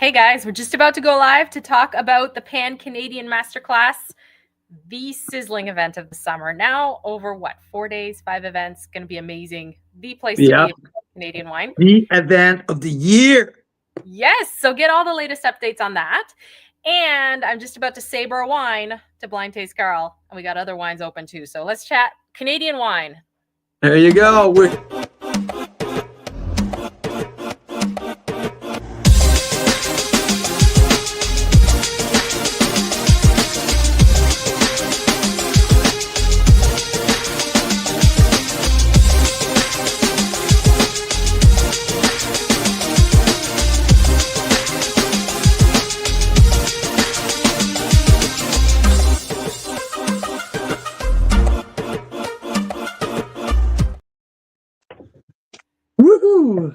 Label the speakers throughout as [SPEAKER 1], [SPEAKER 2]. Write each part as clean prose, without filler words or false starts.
[SPEAKER 1] Hey guys, we're just about to go live to talk about the Pan-Canadian Masterclass, the sizzling event of the summer. Now over 4 days, 5 events, going to be amazing. The place to be for Canadian wine.
[SPEAKER 2] The event of the year.
[SPEAKER 1] Yes, so get all the latest updates on that. And I'm just about to saber a wine to blind taste Carl, and we got other wines open too. So let's chat Canadian wine.
[SPEAKER 2] There you go. Woohoo!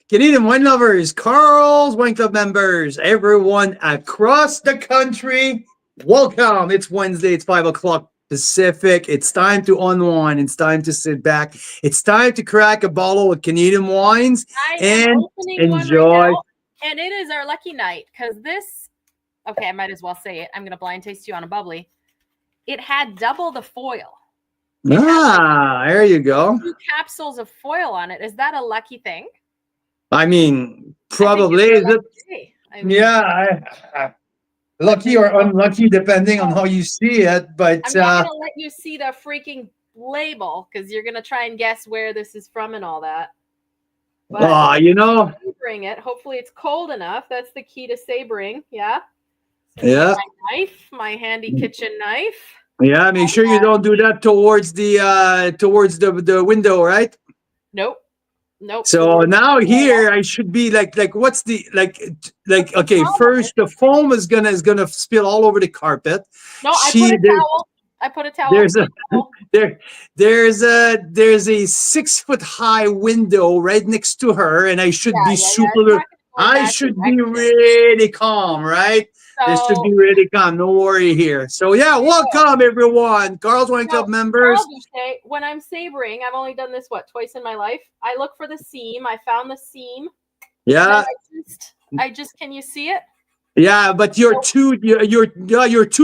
[SPEAKER 2] Canadian wine lovers, Carl's Wine Club members, everyone across the country, welcome. It's Wednesday, it's 5 o'clock Pacific. It's time to unwind. It's time to sit back. It's time to crack a bottle of Canadian wines and enjoy.
[SPEAKER 1] Right now, and it is our lucky night because this, okay, I might as well say it. I'm going to blind taste you on a bubbly. It had double the foil.
[SPEAKER 2] There you go.
[SPEAKER 1] 2 capsules of foil on it. Is that a lucky thing?
[SPEAKER 2] I mean, probably. Lucky or unlucky, depending on how you see it. But
[SPEAKER 1] I'm not going to let you see the freaking label because you're going to try and guess where this is from and all that.
[SPEAKER 2] But,
[SPEAKER 1] sabering it. Hopefully, it's cold enough. That's the key to sabering. Yeah. So
[SPEAKER 2] yeah.
[SPEAKER 1] My knife, my handy kitchen knife.
[SPEAKER 2] Yeah, make sure you don't do that towards the window, right?
[SPEAKER 1] Nope.
[SPEAKER 2] So now here I should be like what's the okay, first the foam is gonna spill all over the carpet.
[SPEAKER 1] No, I put a towel.
[SPEAKER 2] There's a 6 foot high window right next to her, and I should be I should be really calm, right? This should be really calm. No worry here. So yeah, welcome everyone. Carl's Wine Club members.
[SPEAKER 1] When I'm sabering, I've only done this twice in my life. I look for the seam. I found the seam.
[SPEAKER 2] Yeah.
[SPEAKER 1] I just can you see it?
[SPEAKER 2] Yeah, but you're too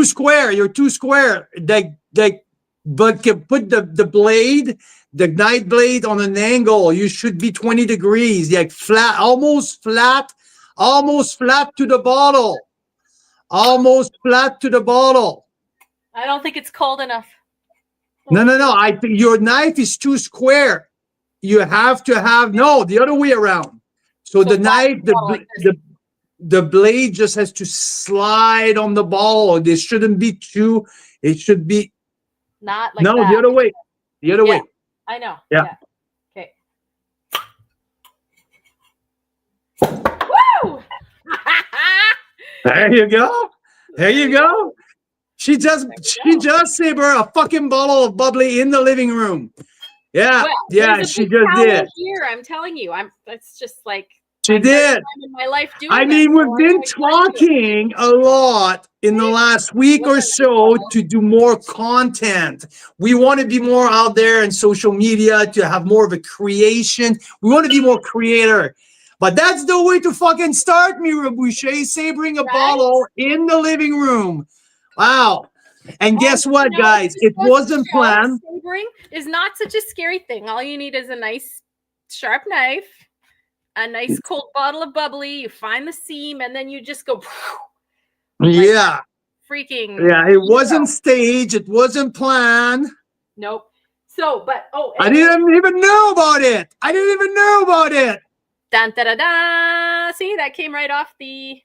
[SPEAKER 2] square. You're too square. But you put the blade, the knife blade on an angle. You should be 20 degrees, like flat, almost flat to the bottle. Almost flat to the bottle.
[SPEAKER 1] I don't think it's cold enough.
[SPEAKER 2] No. Your knife is too square. You have to have the other way around. So the knife, the blade just has to slide on the bottle. It shouldn't be too. It should be
[SPEAKER 1] not like that.
[SPEAKER 2] The other way. The other way.
[SPEAKER 1] I know.
[SPEAKER 2] Yeah.
[SPEAKER 1] Okay. Woo!
[SPEAKER 2] There you go. There you go. She just saber a fucking bottle of bubbly in the living room. Yeah, she just did.
[SPEAKER 1] Here, I'm telling you, that's just like
[SPEAKER 2] she did.
[SPEAKER 1] In my life doing
[SPEAKER 2] we've been talking a lot in the last week or so to do more content. We want to be more out there in social media to have more of a creation. We want to be more creator. But that's the way to fucking start, Mira Boucher, sabering a bottle in the living room. Wow. And guess what, guys? It wasn't planned.
[SPEAKER 1] Sabering is not such a scary thing. All you need is a nice sharp knife, a nice cold bottle of bubbly. You find the seam, and then you just go.
[SPEAKER 2] Yeah.
[SPEAKER 1] Freaking.
[SPEAKER 2] Yeah, it wasn't staged. It wasn't planned.
[SPEAKER 1] Nope. So, but,
[SPEAKER 2] I didn't even know about it.
[SPEAKER 1] Dun, da, da, da. See, that came right off the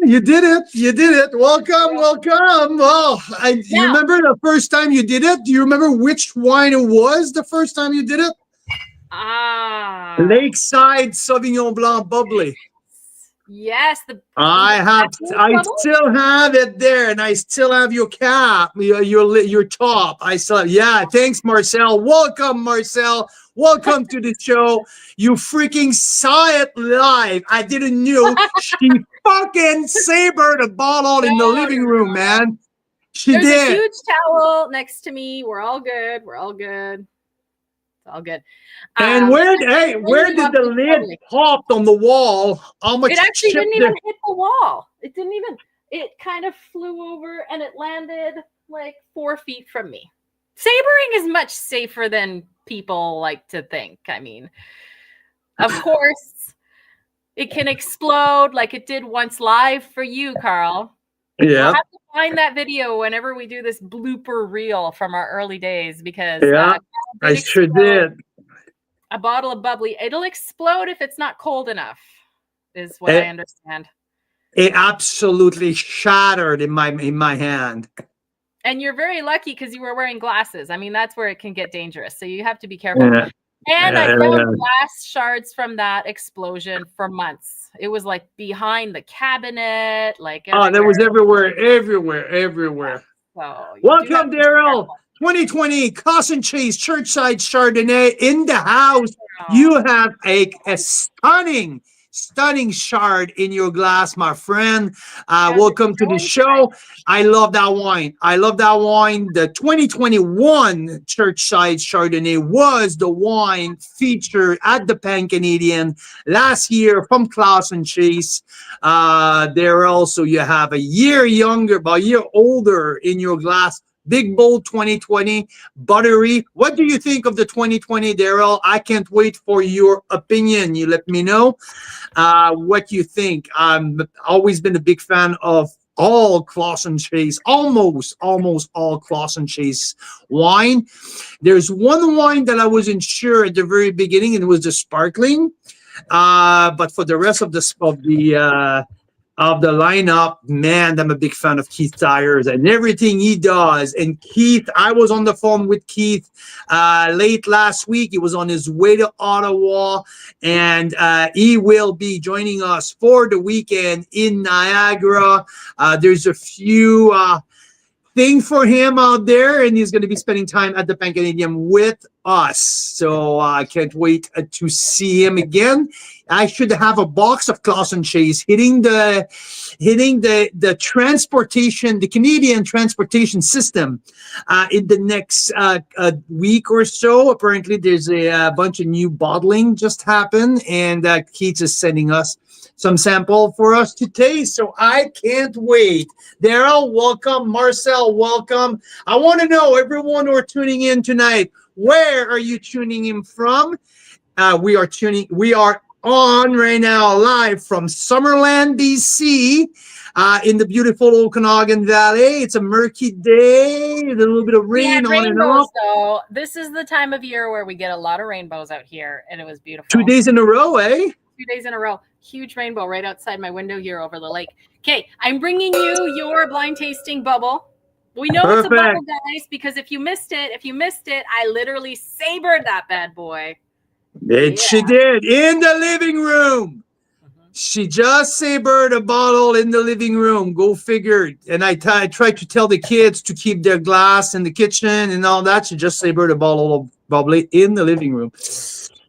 [SPEAKER 2] you did it. Welcome. Well, you remember the first time you did it? Do you remember which wine it was the first time you did it? Lakeside Sauvignon Blanc bubbly.
[SPEAKER 1] Yes,
[SPEAKER 2] I still have it there, and I still have your cap, your top. I still have, thanks, Marcel. Welcome, Marcel. Welcome to the show. You freaking saw it live. I didn't know. She fucking sabered a bottle in the living room, man. There's
[SPEAKER 1] a huge towel next to me. We're all good. all good.
[SPEAKER 2] And where did the lid pop on the wall? How much
[SPEAKER 1] it actually
[SPEAKER 2] chip
[SPEAKER 1] didn't even hit the wall. It kind of flew over and it landed like 4 feet from me. Sabering is much safer than people like to think. I mean, of course, it can explode like it did once live for you, Carl.
[SPEAKER 2] Yeah.
[SPEAKER 1] We'll have to find that video whenever we do this blooper reel from our early days because
[SPEAKER 2] I sure did.
[SPEAKER 1] A bottle of bubbly. It'll explode if it's not cold enough, is what I understand.
[SPEAKER 2] It absolutely shattered in my hand.
[SPEAKER 1] And you're very lucky because you were wearing glasses. I mean, that's where it can get dangerous. So you have to be careful. Yeah. And I found glass shards from that explosion for months. It was like behind the cabinet, like
[SPEAKER 2] everywhere. That was everywhere.
[SPEAKER 1] So
[SPEAKER 2] welcome, Daryl. 2020 Caution Chase Churchside Chardonnay in the house. You have a stunning shard in your glass, my friend. Welcome to the show. I love that wine. The 2021 Churchside Chardonnay was the wine featured at the Pan-Canadian last year from Clausen Chase. There also you have a year older in your glass. Big Bold 2020, buttery. What do you think of the 2020, Daryl? I can't wait for your opinion. You let me know what you think. I'm always been a big fan of all Clausen Chase, almost all Clausen Chase wine. There's one wine that I wasn't sure at the very beginning, and it was the sparkling. But for the rest of the lineup, man, I'm a big fan of Keith Tyers and everything he does. And Keith, I was on the phone with Keith late last week. He was on his way to Ottawa, and he will be joining us for the weekend in Niagara. There's a few thing for him out there, and he's going to be spending time at the Pan-Canadian with us. So I can't wait to see him again. I should have a box of Clausen Chase hitting the transportation, the Canadian transportation system in the next week or so. Apparently, there's a bunch of new bottling just happened, and Keith is sending us some sample for us to taste. So I can't wait. Daryl, welcome. Marcel, welcome. I want to know, everyone who are tuning in tonight, where are you tuning in from? We are on right now live from Summerland, BC, in the beautiful Okanagan Valley. It's a murky day, a little bit of rain on and off.
[SPEAKER 1] So this is the time of year where we get a lot of rainbows out here, and it was beautiful.
[SPEAKER 2] 2 days in a row, eh?
[SPEAKER 1] 2 days in a row. Huge rainbow right outside my window here over the lake. Okay, I'm bringing you your blind tasting bubble. We know It's a bubble, guys, because if you missed it, I literally sabered that bad boy.
[SPEAKER 2] She did in the living room. She just sabered a bottle in the living room. Go figure. And I tried to tell the kids to keep their glass in the kitchen and all that. She just sabered a bottle of bubbly in the living room.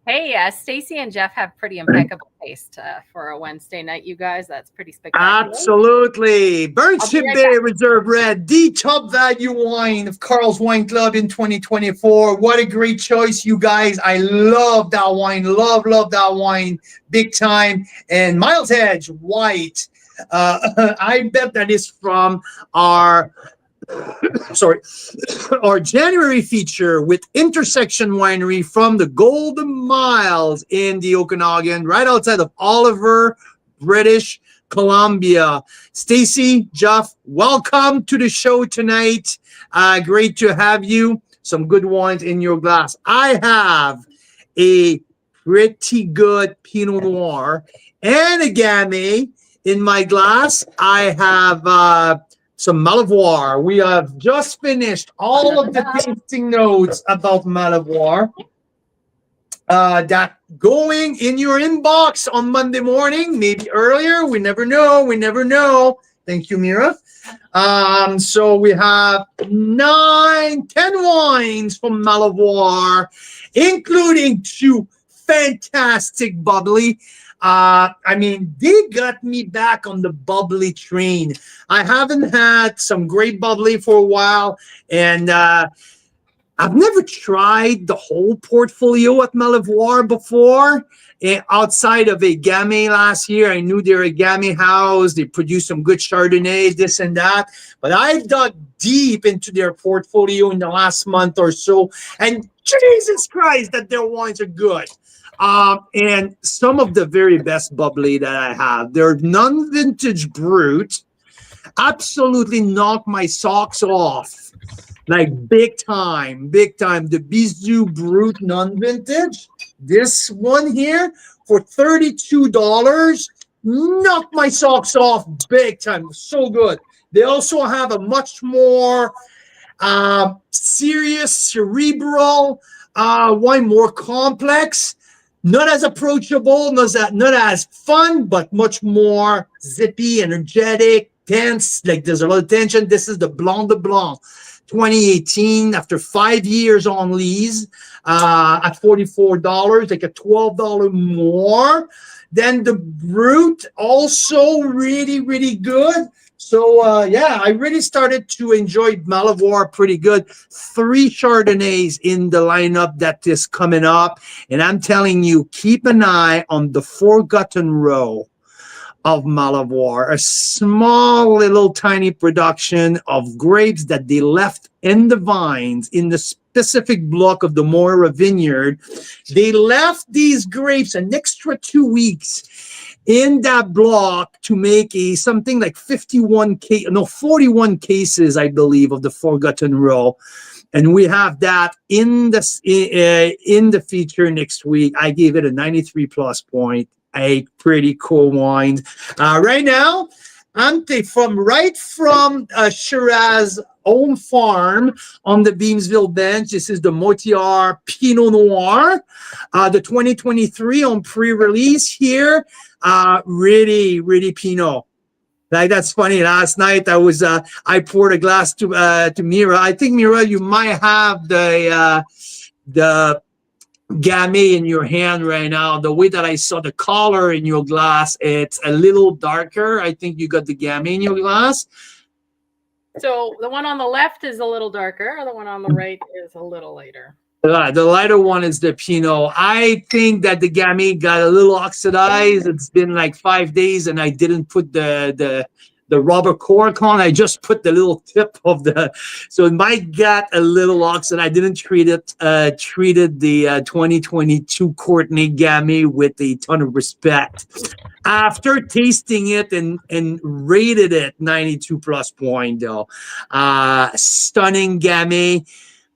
[SPEAKER 1] Hey, Stacy and Jeff have pretty impeccable taste for a Wednesday night, you guys. That's pretty spectacular.
[SPEAKER 2] Absolutely. Burnship Bay Reserve Red, the top value wine of Carl's Wine Club in 2024. What a great choice, you guys. I love that wine. Love that wine. Big time. And Miles Edge White. I bet that is from our January feature with Intersection Winery from the Golden Miles in the Okanagan, right outside of Oliver, British Columbia. Stacy, Jeff, welcome to the show tonight. Great to have you. Some good wines in your glass. I have a pretty good Pinot Noir and a Gamay in my glass. I have some Malivoire. We have just finished all of the tasting notes about Malivoire. That going in your inbox on Monday morning, maybe earlier. We never know. Thank you, Mira. So we have 10 wines from Malivoire, including 2 fantastic bubbly. I mean, they got me back on the bubbly train. I haven't had some great bubbly for a while, and I've never tried the whole portfolio at Malivoire before. Outside of a Gamay last year, I knew they're a Gamay house. They produce some good Chardonnay, this and that. But I dug deep into their portfolio in the last month or so. And Jesus Christ, that their wines are good. And some of the very best bubbly that I have, they're non-vintage brut. Absolutely knock my socks off. Like big time, big time. The Bijou Brut non-vintage. This one here for $32. Knock my socks off big time. So good. They also have a much more serious, cerebral wine, more complex. Not as approachable, not as fun, but much more zippy, energetic, tense. Like there's a lot of tension. This is the Blanc de Blanc. 2018, after 5 years on lease, at $44, like a $12 more than the Brut. Also really, really good. So, yeah, I really started to enjoy Malivoire pretty good. 3 Chardonnays in the lineup that is coming up. And I'm telling you, keep an eye on the Forgotten Row of Malivoire, a small little tiny production of grapes that they left in the vines in the specific block of the Mira vineyard. They left these grapes an extra 2 weeks in that block to make something like 41 cases, I believe, of the Forgotten Row. And we have that in the feature next week. I gave it a 93 plus point. A pretty cool wine. Right now, I'm from Shiraz own farm on the Beamsville bench. This is the Motiar Pinot Noir, the 2023 on pre-release here. Really, really Pinot. Like that's funny. Last night I poured a glass to Mira. I think Mira, you might have the Gamay in your hand right now. The way that I saw the color in your glass, it's a little darker. I think you got the Gamay in your glass.
[SPEAKER 1] So the one on the left is a little darker. The one on the right is a little lighter.
[SPEAKER 2] The lighter one is the Pinot. I think that the Gamay got a little oxidized. It's been like 5 days, and I didn't put the rubber cork on. I just put the little tip of so it might get a little oxidized. I didn't treated the 2022 Courtenay Gamay with a ton of respect. After tasting it and rated it 92 plus point though. Stunning Gamay.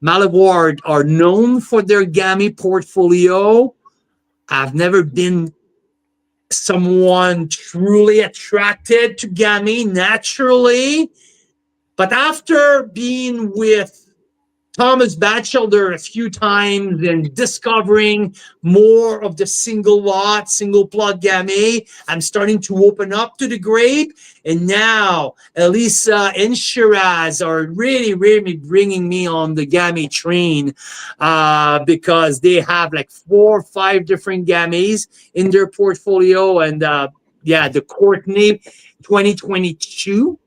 [SPEAKER 2] Malivoire are known for their Gamay portfolio. I've never been someone truly attracted to Gamay naturally, but after being with Thomas Batchelder a few times and discovering more of the single lot, single plot Gamay, I'm starting to open up to the grape. And now Elisa and Shiraz are really, really bringing me on the Gamay train because they have like 4 or 5 different Gamays in their portfolio. And yeah, the Courtenay 2022,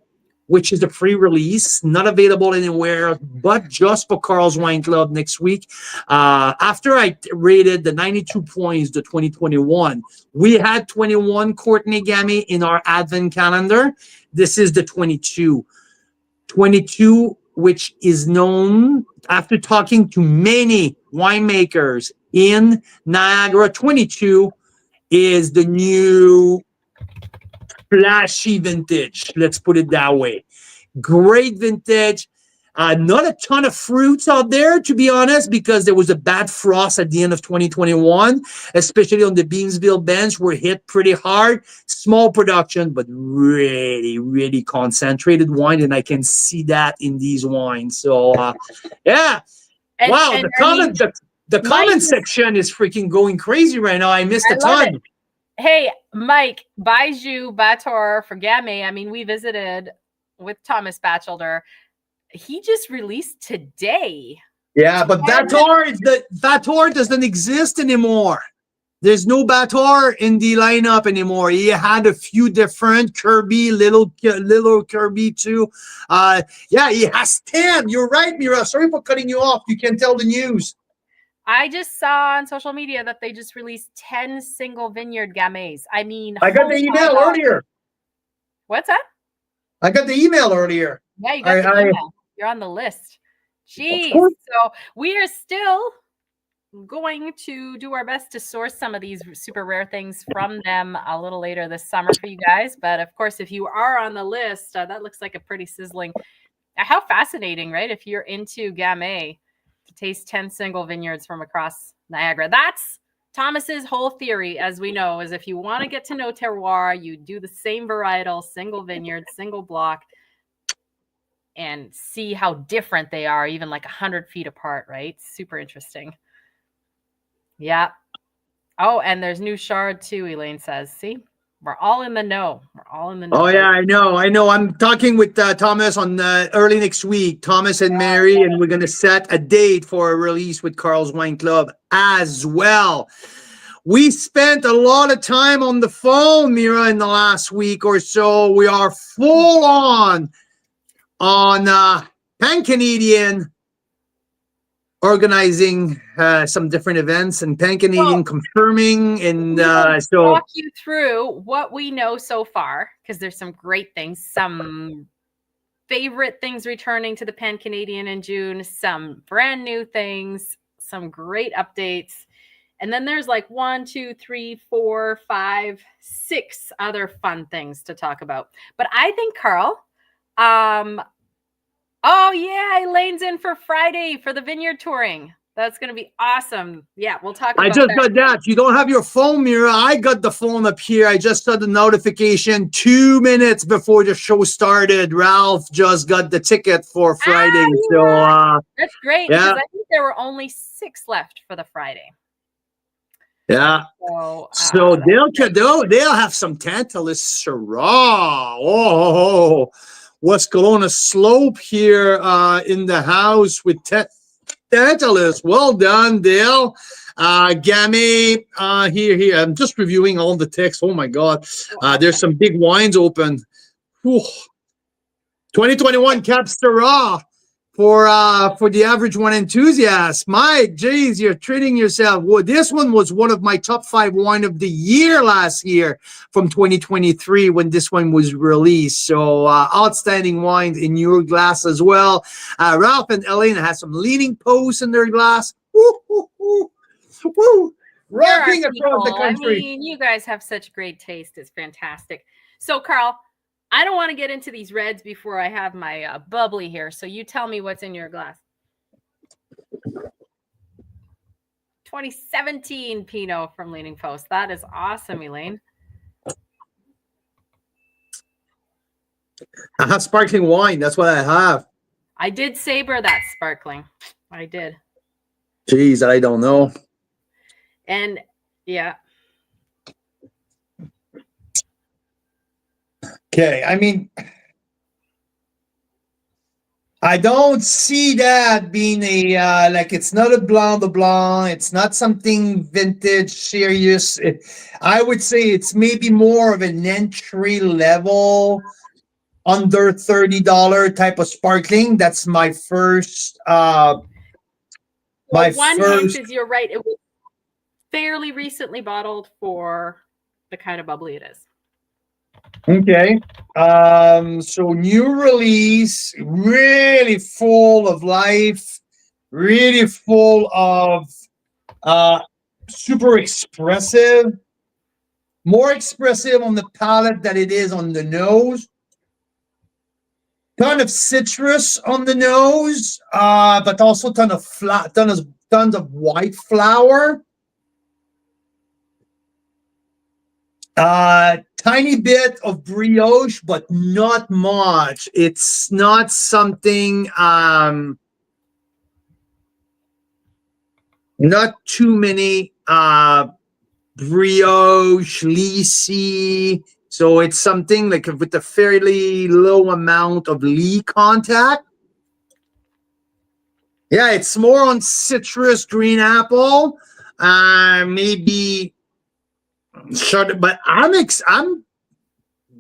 [SPEAKER 2] which is the pre-release, not available anywhere but just for Carl's Wine Club next week. After I rated the 92 points, the 2021, we had 21 Courtenay Gamay in our advent calendar. This is the 22. 22, which is known, after talking to many winemakers in Niagara, 22 is the new flashy vintage. Let's put it that way. Great vintage. Not a ton of fruits out there, to be honest, because there was a bad frost at the end of 2021, especially on the Beamsville bench. We're hit pretty hard. Small production, but really, really concentrated wine, and I can see that in these wines. So, yeah. Wow, the comment section is freaking going crazy right now. I missed a ton.
[SPEAKER 1] Hey, Mike, Bijou Bator for Gamay. I mean, we visited with Thomas Batchelder. He just released today.
[SPEAKER 2] Yeah, but Bator doesn't exist anymore. There's no Batar in the lineup anymore. He had a few different Kirby, little Kirby too. Yeah, he has 10. You're right, Mira. Sorry for cutting you off. You can tell the news.
[SPEAKER 1] I just saw on social media that they just released 10 single vineyard Gamets. I mean,
[SPEAKER 2] I got the email earlier.
[SPEAKER 1] What's that?
[SPEAKER 2] I got the email earlier.
[SPEAKER 1] Yeah, you got the email. You're on the list. Jeez. So we are still going to do our best to source some of these super rare things from them a little later this summer for you guys. But of course, if you are on the list, that looks like a pretty sizzling. How fascinating, right? If you're into Gamay, to taste 10 single vineyards from across Niagara. That's Thomas's whole theory, as we know, is if you want to get to know terroir, you do the same varietal, single vineyard, single block, and see how different they are, even like 100 feet apart, right? Super interesting. Yeah. Oh, and there's new Chard too, Elaine says. See, we're all in the know. We're all in the know.
[SPEAKER 2] Oh, yeah, I know. I'm talking with Thomas on early next week, Thomas and Mary, and we're going to set a date for a release with Carl's Wine Club as well. We spent a lot of time on the phone, Mira, in the last week or so. We are full on Pan-Canadian organizing some different events, and Pan-Canadian confirming, and so
[SPEAKER 1] walk you through what we know so far, because there's some great things, some favorite things returning to the Pan-Canadian in June, some brand new things, some great updates, and then there's like 1, 2, 3, 4, 5, 6 other fun things to talk about. But I think, Carl, oh, yeah, Elaine's in for Friday for the vineyard touring. That's going to be awesome. Yeah, we'll talk about that.
[SPEAKER 2] I just got that. You don't have your phone, Mira. I got the phone up here. I just got the notification 2 minutes before the show started. Ralph just got the ticket for Friday.
[SPEAKER 1] That's great, because I think there were only 6 left for the Friday.
[SPEAKER 2] Yeah. So they'll have some Tantalus Syrah. Oh. West Kelowna Slope here in the house with Tantalus. Well done, Dale. Gamay here. I'm just reviewing all the text. Oh my God. There's some big wines open. Whew. 2021 Cap Syrah for the average wine enthusiast. Mike, geez, you're treating yourself. Well, this one was one of my top 5 wine of the year last year from 2023 when this one was released. So outstanding wines in your glass as well. Ralph and Elena have some leaning posts in their glass. Woo, woo, woo, woo. Rocking across the country.
[SPEAKER 1] I mean, you guys have such great taste. It's fantastic. So, Carl, I don't want to get into these reds before I have my bubbly here. So you tell me what's in your glass. 2017 Pinot from Leaning Post. That is awesome, Elaine.
[SPEAKER 2] I have sparkling wine. That's what I have.
[SPEAKER 1] I did saber that sparkling. I did.
[SPEAKER 2] Jeez, I don't know.
[SPEAKER 1] And yeah.
[SPEAKER 2] Okay, I mean, I don't see that being a, like, it's not a Blanc de Blanc. It's not something vintage, serious. I would say it's maybe more of an entry level, under $30 type of sparkling. That's my first,
[SPEAKER 1] hint is you're right. It was fairly recently bottled for the kind of bubbly it is.
[SPEAKER 2] Okay. So new release, really full of life, really full of super expressive, more expressive on the palate than it is on the nose. Ton of citrus on the nose, but also tons of white flower. Tiny bit of brioche, but not much. It's not something, not too many brioche, Lisi. So it's something like with a fairly low amount of Lee contact. Yeah, it's more on citrus, green apple, maybe Sure, but I'm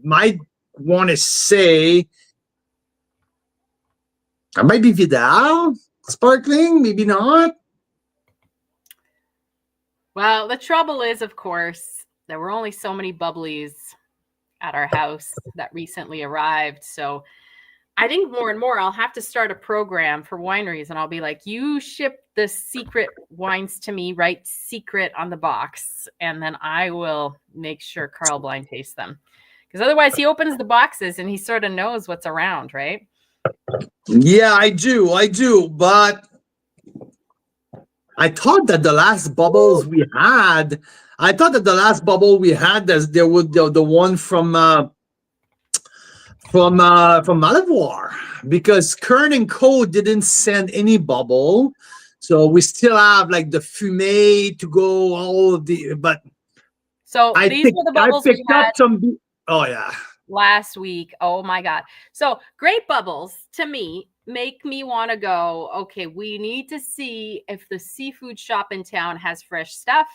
[SPEAKER 2] might want to say I might be Vidal sparkling, maybe not.
[SPEAKER 1] Well, the trouble is, of course, there were only so many bubblies at our house that recently arrived. So I think more and more I'll have to start a program for wineries, and I'll be like, you ship the secret wines to me, write secret on the box, and then I will make sure Carl blind tastes them. Because otherwise he opens the boxes and he sort of knows what's around, right?
[SPEAKER 2] Yeah, I do, but I thought that the last bubbles we had, I thought that the last bubble we had, there was the one from Malivoire, because Kern and Co didn't send any bubble, so we still have like the fumé to go. All of the, but
[SPEAKER 1] so these were the bubbles we
[SPEAKER 2] picked
[SPEAKER 1] had
[SPEAKER 2] up some. Oh yeah,
[SPEAKER 1] last week. Oh my god! So grape bubbles to me make me want to go. Okay, we need to see if the seafood shop in town has fresh stuff,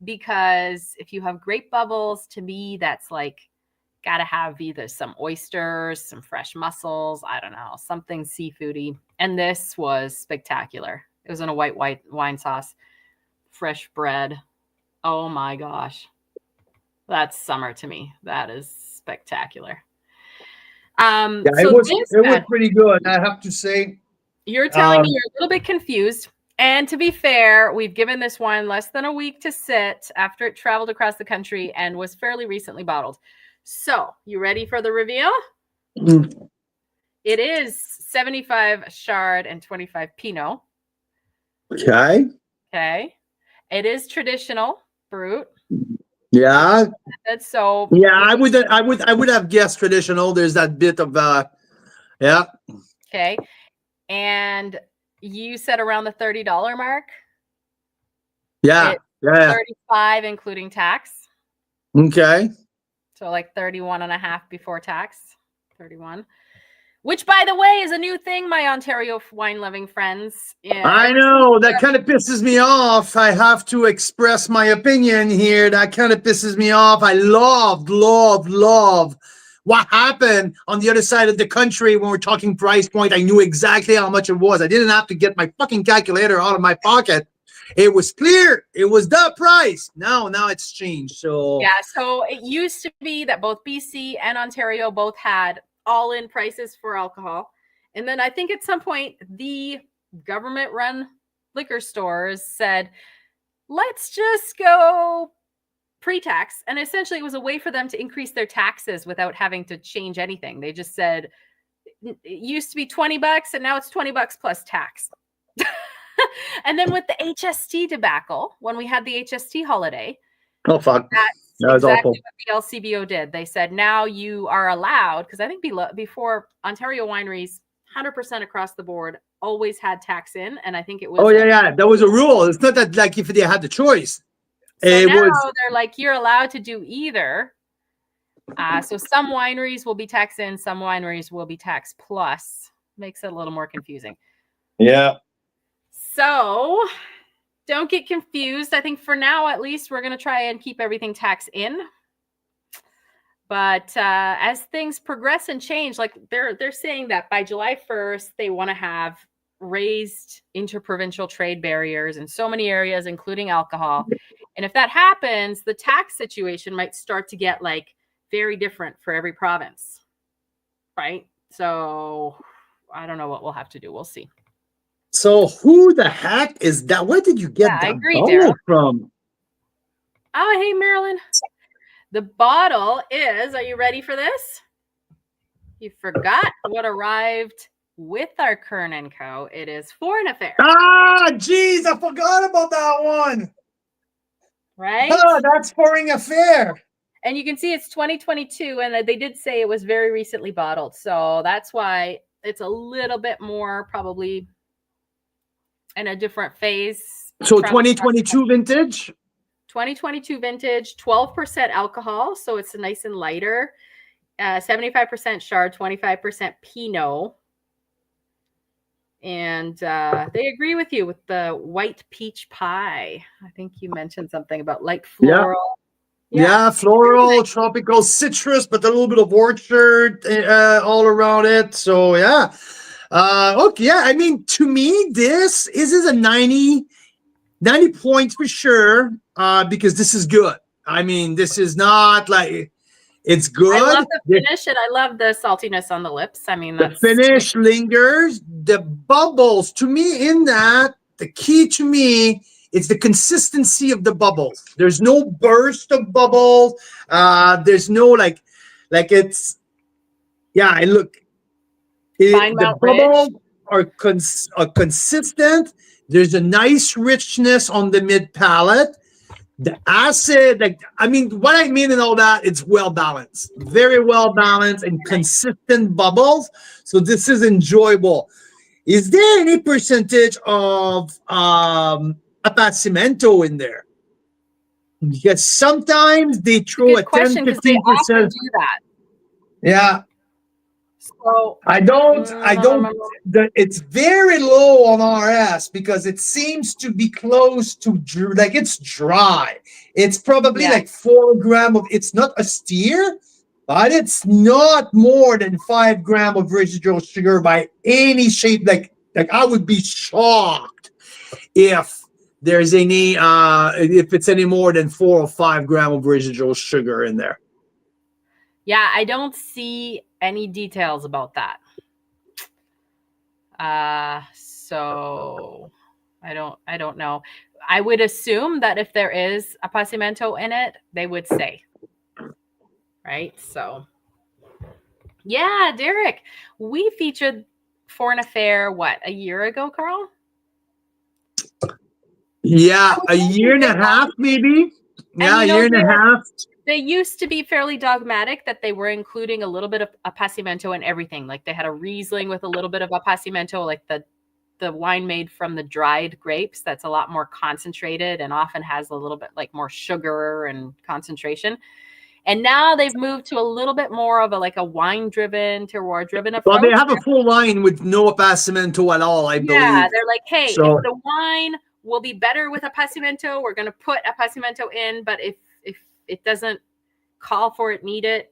[SPEAKER 1] because if you have grape bubbles, to me that's like got to have either some oysters, some fresh mussels, I don't know, something seafoody. And this was spectacular. It was in a white wine sauce, fresh bread. Oh my gosh. That's summer to me. That is spectacular.
[SPEAKER 2] yeah,
[SPEAKER 1] So
[SPEAKER 2] it was pretty good, I have to say.
[SPEAKER 1] You're telling me you're a little bit confused. And to be fair, we've given this wine less than a week to sit after it traveled across the country and was fairly recently bottled. So, you ready for the reveal?
[SPEAKER 2] Mm.
[SPEAKER 1] It is 75 Chard and 25 Pinot.
[SPEAKER 2] Okay.
[SPEAKER 1] Okay. It is traditional Brut.
[SPEAKER 2] Yeah.
[SPEAKER 1] So
[SPEAKER 2] yeah, I would have guessed traditional. There's that bit of yeah.
[SPEAKER 1] Okay. And you said around the $30 mark?
[SPEAKER 2] Yeah. Yeah.
[SPEAKER 1] 35 including tax.
[SPEAKER 2] Okay.
[SPEAKER 1] So like 31 and a half before tax. 31. Which, by the way, is a new thing, my Ontario wine-loving friends. Yeah,
[SPEAKER 2] I know, that kind of pisses me off. I have to express my opinion here. That kind of pisses me off. I love what happened on the other side of the country when we're talking price point. I knew exactly how much it was. I didn't have to get my fucking calculator out of my pocket. It was clear. It was the price. Now it's changed. So
[SPEAKER 1] yeah, so it used to be that both BC and Ontario both had all-in prices for alcohol. And then I think at some point the government-run liquor stores said, let's just go pre-tax. And essentially it was a way for them to increase their taxes without having to change anything. They just said, it used to be $20 and now it's $20 plus tax. And then with the HST debacle, when we had the HST holiday,
[SPEAKER 2] oh fuck,
[SPEAKER 1] that's exactly what the LCBO did. They said now you are allowed, because I think before Ontario wineries 100% across the board always had tax in, and I think it was
[SPEAKER 2] that was a rule. It's not that like if they had the choice.
[SPEAKER 1] So now they're like, you're allowed to do either. So some wineries will be tax in, some wineries will be tax plus. Makes it a little more confusing.
[SPEAKER 2] Yeah.
[SPEAKER 1] So don't get confused. I think for now, at least, we're going to try and keep everything tax in. But as things progress and change, like they're saying that by July 1st, they want to have raised interprovincial trade barriers in so many areas, including alcohol. And if that happens, the tax situation might start to get like very different for every province, right? So I don't know what we'll have to do. We'll see.
[SPEAKER 2] So who the heck is that? Where did you get that bottle from?
[SPEAKER 1] Oh, hey, Marilyn. The bottle is, are you ready for this? You forgot what arrived with our Kern & Co. It is Foreign Affair.
[SPEAKER 2] Ah, geez, I forgot about that one.
[SPEAKER 1] Right?
[SPEAKER 2] Oh, that's Foreign Affair.
[SPEAKER 1] And you can see it's 2022, and they did say it was very recently bottled. So that's why it's a little bit more probably in a different phase.
[SPEAKER 2] So 2022 vintage?
[SPEAKER 1] 2022 vintage, 12% alcohol. So it's nice and lighter. 75% Chard, 25% Pinot. And they agree with you with the white peach pie. I think you mentioned something about light floral.
[SPEAKER 2] Yeah, floral, tropical, citrus, but a little bit of orchard all around it. So yeah. Okay, yeah. I mean, to me, this is a 90 points for sure. Because this is good. I mean, this is not like it's
[SPEAKER 1] I love
[SPEAKER 2] good.
[SPEAKER 1] the finish and I love the saltiness on the lips. I mean,
[SPEAKER 2] The
[SPEAKER 1] that's
[SPEAKER 2] finish lingers. The bubbles, to me, in that, the key to me is the consistency of the bubbles. There's no burst of bubbles. There's no like it's, yeah, and look,
[SPEAKER 1] Fine
[SPEAKER 2] the
[SPEAKER 1] Mount
[SPEAKER 2] bubbles
[SPEAKER 1] Ridge.
[SPEAKER 2] are consistent. There's a nice richness on the mid palate. The acid, like, I mean, what I mean and all that, it's well balanced, very well balanced and consistent bubbles. So this is enjoyable. Is there any percentage of appassimento in there? Because sometimes they throw a
[SPEAKER 1] Good
[SPEAKER 2] 10,
[SPEAKER 1] question, because they often
[SPEAKER 2] 15%.
[SPEAKER 1] do that.
[SPEAKER 2] Yeah.
[SPEAKER 1] So
[SPEAKER 2] I don't, it's very low on RS because it seems to be close to, like, it's dry. It's probably like 4 grams of, it's not a steer, but it's not more than 5 grams of residual sugar by any shape. Like I would be shocked if there's any, if it's any more than 4 or 5 grams of residual sugar in there.
[SPEAKER 1] Yeah, I don't see any details about that. So I don't know. I would assume that if there is appassimento in it, they would say, right? So yeah, Derek, we featured Foreign Affair, what, a year ago, Carl?
[SPEAKER 2] Yeah, a year and a half, maybe. Yeah, a year and a half.
[SPEAKER 1] They used to be fairly dogmatic that they were including a little bit of appassimento in everything. Like they had a Riesling with a little bit of appassimento, like the wine made from the dried grapes. That's a lot more concentrated and often has a little bit like more sugar and concentration. And now they've moved to a little bit more of a wine-driven, terroir-driven approach.
[SPEAKER 2] Well, they have a full line with no appassimento at all, I believe.
[SPEAKER 1] Yeah, they're like, hey, if the wine will be better with appassimento, we're going to put appassimento in. But if it doesn't call for it, need it,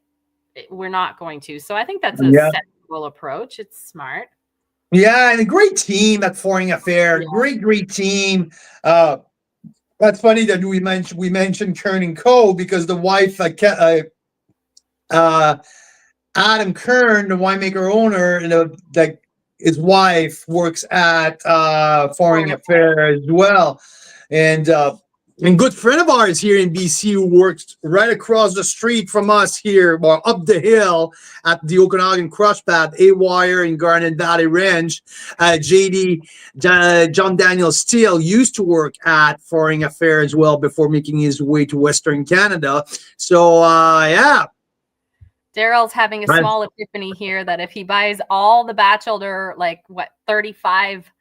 [SPEAKER 1] we're not going to. So I think that's a sensible approach. It's smart.
[SPEAKER 2] Yeah, and a great team at Foreign Affair. Yeah. Great team. That's funny that we mentioned Kern and Co. because the wife, Adam Kern, the winemaker owner, like his wife works at Foreign Affair as well, and good friend of ours here in BC who works right across the street from us here, or up the hill at the Okanagan Crush Pad, A-Wire in Garnet Valley Range. John Daniel Steele used to work at Foreign Affair as well before making his way to Western Canada. So, yeah.
[SPEAKER 1] Daryl's having a small epiphany here that if he buys all the Batchelder, 35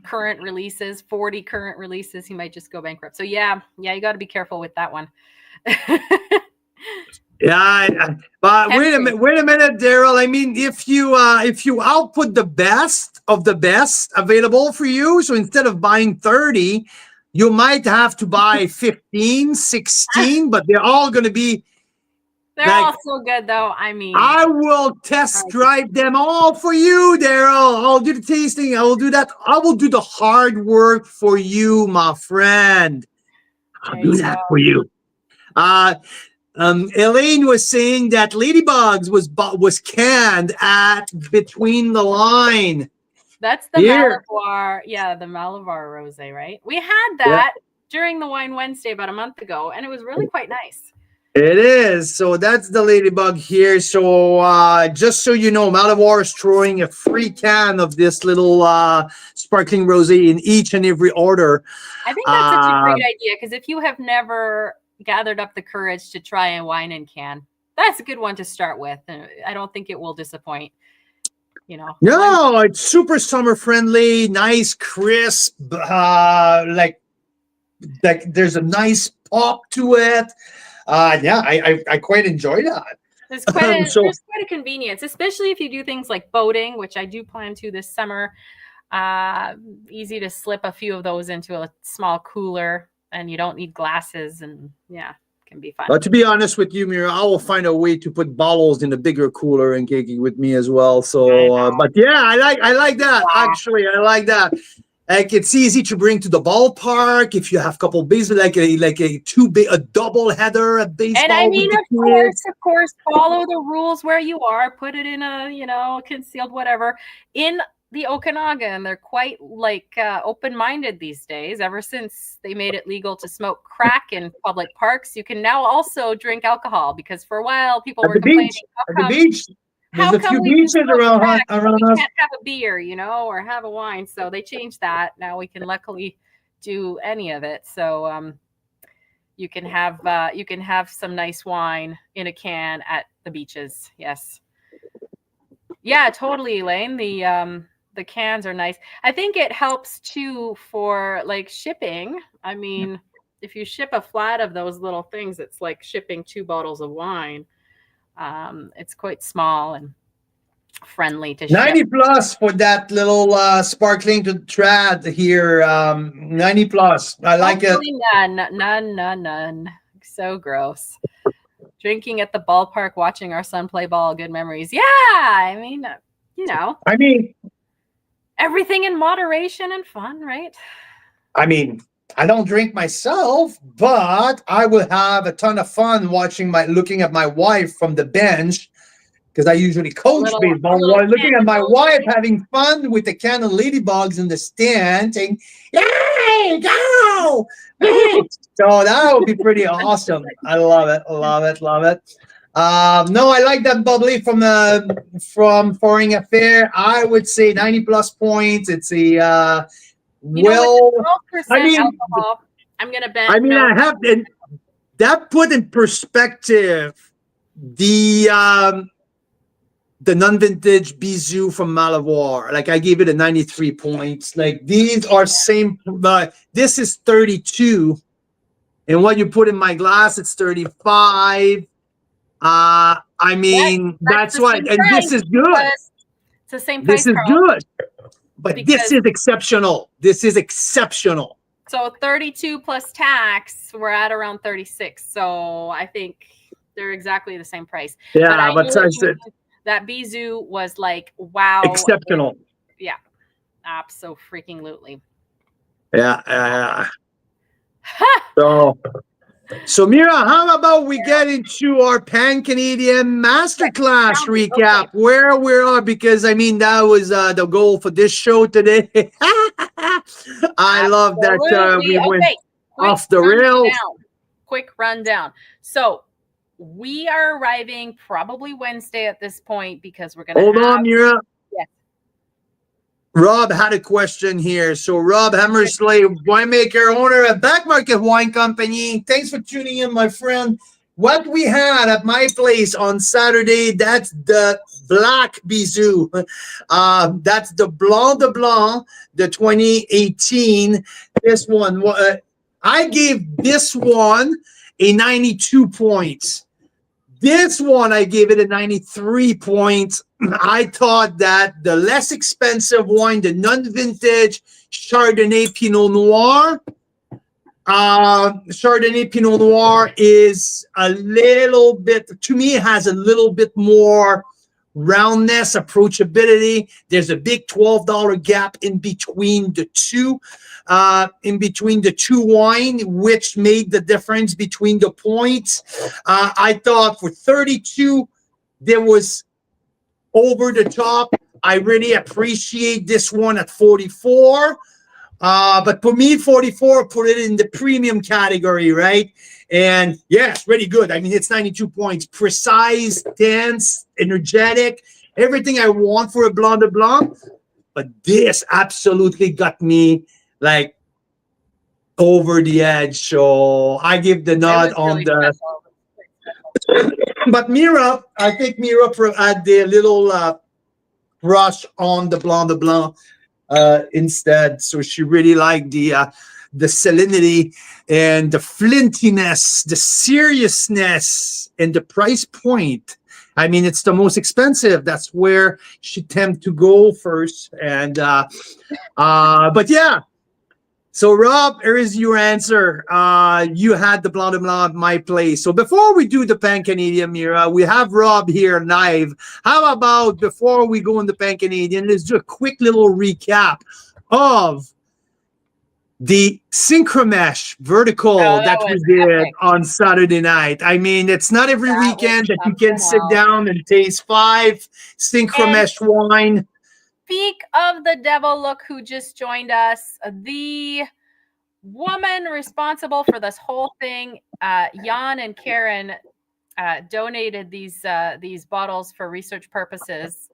[SPEAKER 1] current releases, 40 current releases, he might just go bankrupt. So yeah, you got to be careful with that one.
[SPEAKER 2] Yeah, but wait a minute, Daryl. I mean, if you output the best of the best available for you, so instead of buying 30, you might have to buy 15, 16, but they're all going to be.
[SPEAKER 1] They're all so good, though. I mean,
[SPEAKER 2] I will test drive them all for you, Daryl. I'll do the tasting. I will do that. I will do the hard work for you, my friend. I'll do that for you. Elaine was saying that Ladybugs was canned at Between the Line.
[SPEAKER 1] That's the Malabar. Yeah, the Malabar rosé, right? We had that during the Wine Wednesday about a month ago, and it was really quite nice.
[SPEAKER 2] It is. So that's the Ladybug here. So just so you know, Malabar is throwing a free can of this little sparkling rosé in each and every order.
[SPEAKER 1] I think that's such a great idea, because if you have never gathered up the courage to try a wine in can, that's a good one to start with. I don't think it will disappoint.
[SPEAKER 2] No, it's super summer friendly, nice, crisp, like there's a nice pop to it. I quite enjoy that.
[SPEAKER 1] There's quite a convenience, especially if you do things like boating, which I do plan to this summer. Easy to slip a few of those into a small cooler, and you don't need glasses, and can be fun.
[SPEAKER 2] But to be honest with you, Mira, I will find a way to put bottles in a bigger cooler and take it with me as well. So, but yeah, I like that.
[SPEAKER 1] Yeah.
[SPEAKER 2] Actually, I like that. Like it's easy to bring to the ballpark if you have a couple bases, like a double header at baseball.
[SPEAKER 1] And I mean, of course, follow the rules where you are. Put it in a concealed whatever in the Okanagan. They're quite like open-minded these days. Ever since they made it legal to smoke crack in public parks, you can now also drink alcohol, because for a while people were complaining.
[SPEAKER 2] At the beach. There's a few beaches around us.
[SPEAKER 1] We can't have a beer, or have a wine. So they changed that. Now we can luckily do any of it. So you can have some nice wine in a can at the beaches. Yes. Yeah, totally, Elaine. The cans are nice. I think it helps too for like shipping. I mean, if you ship a flat of those little things, it's like shipping 2 bottles of wine. It's quite small and friendly to
[SPEAKER 2] 90
[SPEAKER 1] ship.
[SPEAKER 2] plus for that little sparkling to trad here. 90 plus. I like it.
[SPEAKER 1] None. So gross. Drinking at the ballpark, watching our son play ball. Good memories. Yeah, I mean,
[SPEAKER 2] I mean,
[SPEAKER 1] everything in moderation and fun, right?
[SPEAKER 2] I mean, I don't drink myself, but I will have a ton of fun looking at my wife from the bench, because I usually coach baseball. Looking at my wife having fun with the can of ladybugs in the stand, saying, "Yay, go!" So that would be pretty awesome. I love it. No, I like that bubbly from Foreign Affair. I would say 90 plus points. It's a
[SPEAKER 1] alcohol, I'm gonna bet.
[SPEAKER 2] I mean, I have that put in perspective the non-vintage Bizou from Malavoir. Like I gave it a 93 points. Like these are same. This is 32, and what you put in my glass, it's 35. I mean, that's what, and this is good.
[SPEAKER 1] It's the same price.
[SPEAKER 2] This is good. But this is exceptional. So
[SPEAKER 1] 32 plus tax, we're at around 36. So I think they're exactly the same price.
[SPEAKER 2] Yeah, but I said
[SPEAKER 1] that Bizou was like, wow.
[SPEAKER 2] Exceptional.
[SPEAKER 1] Yeah. Abso-freaking-lutely.
[SPEAKER 2] Yeah. So Mira, how about we get into our Pan-Canadian Masterclass recap, where we are, because I mean, that was the goal for this show today. I love that we went off the rails.
[SPEAKER 1] Quick rundown. So we are arriving probably Wednesday at this point, because we're going to
[SPEAKER 2] hold on, Mira.
[SPEAKER 1] Yes.
[SPEAKER 2] Rob had a question here. So Rob Hammersley, winemaker, owner of Back Market Wine Company. Thanks for tuning in, my friend. What we had at my place on Saturday, that's the Black Bizou. That's the Blanc de Blanc, the 2018. This one, I gave this one a 92 points. This one, I gave it a 93 points. I thought that the less expensive wine, the non-vintage Chardonnay Pinot Noir, is a little bit, to me, it has a little bit more roundness, approachability. There's a big $12 gap in between the two. Wine, which made the difference between the points. I thought for 32, there was over the top. I really appreciate this one at 44. But for me, 44, put it in the premium category, right? And yes, really good. I mean, it's 92 points. Precise, dense, energetic, everything I want for a Blanc de Blanc. But this absolutely got me like over the edge. So I give the nod on the. But Mira, I think Mira had the little brush on the Blanc de Blanc instead. So she really liked the salinity and the flintiness, the seriousness, and the price point. I mean, it's the most expensive. That's where she tend to go first. And but yeah, So, Rob, here is your answer. You had the blah, blah, blah, my place. So, before we do the Pan Canadian, Mira, we have Rob here live. How about before we go in the Pan Canadian, let's do a quick little recap of the synchromesh vertical
[SPEAKER 1] Oh, that
[SPEAKER 2] that
[SPEAKER 1] was
[SPEAKER 2] we did
[SPEAKER 1] epic.
[SPEAKER 2] on Saturday night. I mean, it's not every
[SPEAKER 1] That was
[SPEAKER 2] weekend that you can
[SPEAKER 1] something
[SPEAKER 2] sit
[SPEAKER 1] else.
[SPEAKER 2] down and taste 5
[SPEAKER 1] And
[SPEAKER 2] synchromesh wine.
[SPEAKER 1] speak of the devil, look who just joined us. The woman responsible for this whole thing, Jan and Karen, donated these bottles for research purposes.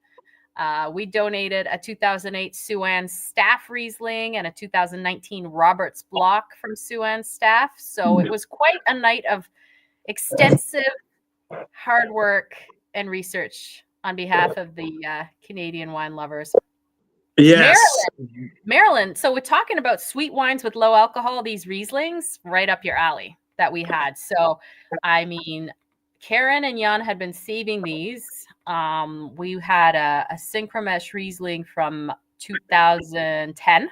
[SPEAKER 1] We donated a 2008 Suan Staff Riesling and a 2019 Roberts Block from Suan Staff. So it was quite a night of extensive hard work and research on behalf of the Canadian wine lovers.
[SPEAKER 2] Yes.
[SPEAKER 1] Maryland. So we're talking about sweet wines with low alcohol, these Rieslings, right up your alley that we had. So, I mean, Karen and Jan had been saving these. We had a Synchromesh Riesling from 2010.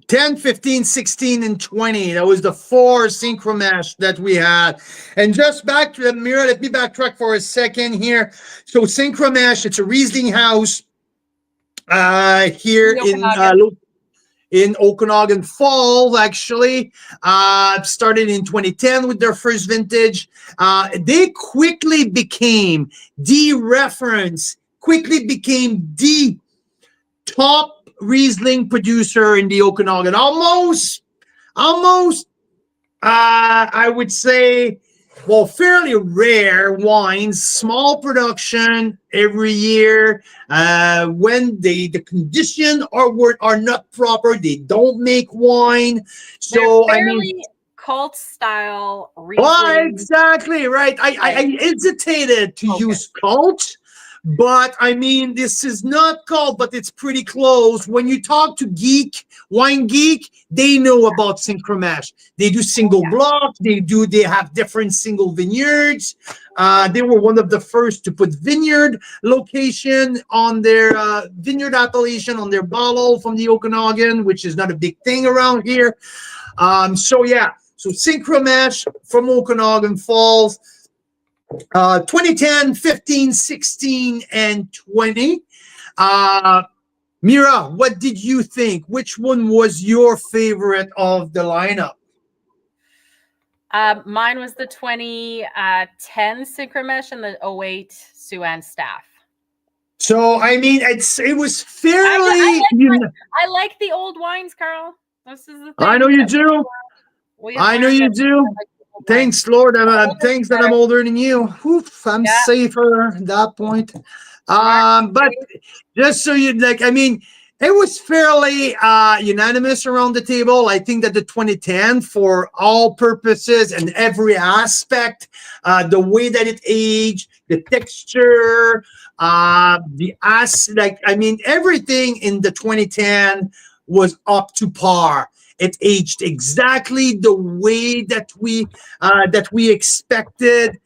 [SPEAKER 2] 10, 15, 16, and 20. That was the 4 synchromesh that we had. And just back to the Mira, let me backtrack for a second here. So synchromesh, it's a Riesling house here in Okanagan Falls, actually. Started in 2010 with their first vintage. They quickly became the reference, quickly became the top Riesling producer in the Okanagan. Almost, I would say, well, fairly rare wines, small production every year. When the condition are not proper, they don't make wine. So
[SPEAKER 1] They're
[SPEAKER 2] I mean,
[SPEAKER 1] fairly cult style
[SPEAKER 2] well,
[SPEAKER 1] Riesling.
[SPEAKER 2] exactly right. I hesitated to use cult, but I mean, this is not cult, but it's pretty close. When you talk to wine geek, they know about synchromesh. They do single blocks. They have different single vineyards. They were one of the first to put vineyard location on their vineyard appellation on their bottle from the Okanagan, which is not a big thing around here. So yeah. So synchromesh from Okanagan Falls, 2010, 15, 16, and 20. Mira, what did you think? Which one was your favorite of the lineup?
[SPEAKER 1] Mine was the 2010 Synchromesh and the 08 Suan Staff.
[SPEAKER 2] So I mean, it was fairly.
[SPEAKER 1] I like the old wines, Carl. This is the thing.
[SPEAKER 2] I know you do. I know you do. Thanks, Lord. Thanks that I'm older than you. Oof, I'm safer at that point. But just so you like, I mean, it was fairly unanimous around the table. I think that the 2010, for all purposes and every aspect, the way that it aged, the texture, everything in the 2010 was up to par. It aged exactly the way that we expected.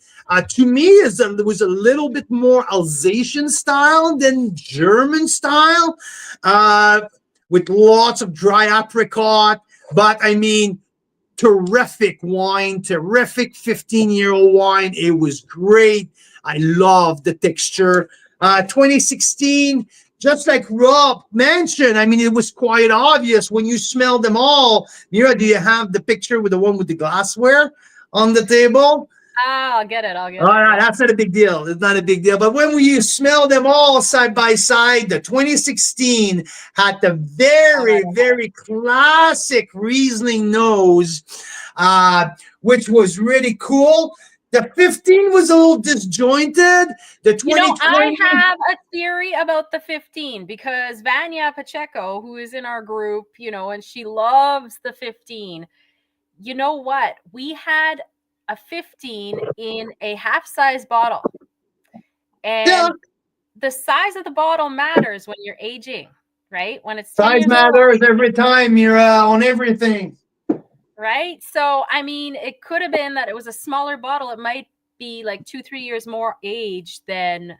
[SPEAKER 2] To me, it was a little bit more Alsatian style than German style, with lots of dry apricot. But I mean, terrific wine, terrific 15-year-old wine. It was great. I love the texture. 2016. Just like Rob mentioned, I mean, it was quite obvious when you smell them all. Mira, do you have the picture with the one with the glassware on the table?
[SPEAKER 1] I'll get it. All
[SPEAKER 2] right, that's not a big deal. It's not a big deal. But when you smell them all side by side, the 2016 had the very classic Riesling nose, which was really cool. The 15 was a little disjointed. The 2020.
[SPEAKER 1] I have a theory about the 15 because Vanya Pacheco, who is in our group, and she loves the 15. You know what? We had a 15 in a half-size bottle. And the size of the bottle matters when you're aging, right? When it's 10
[SPEAKER 2] size matters every time, Mira, on everything.
[SPEAKER 1] Right? So, I mean, it could have been that it was a smaller bottle. It might be like 2-3 years more age than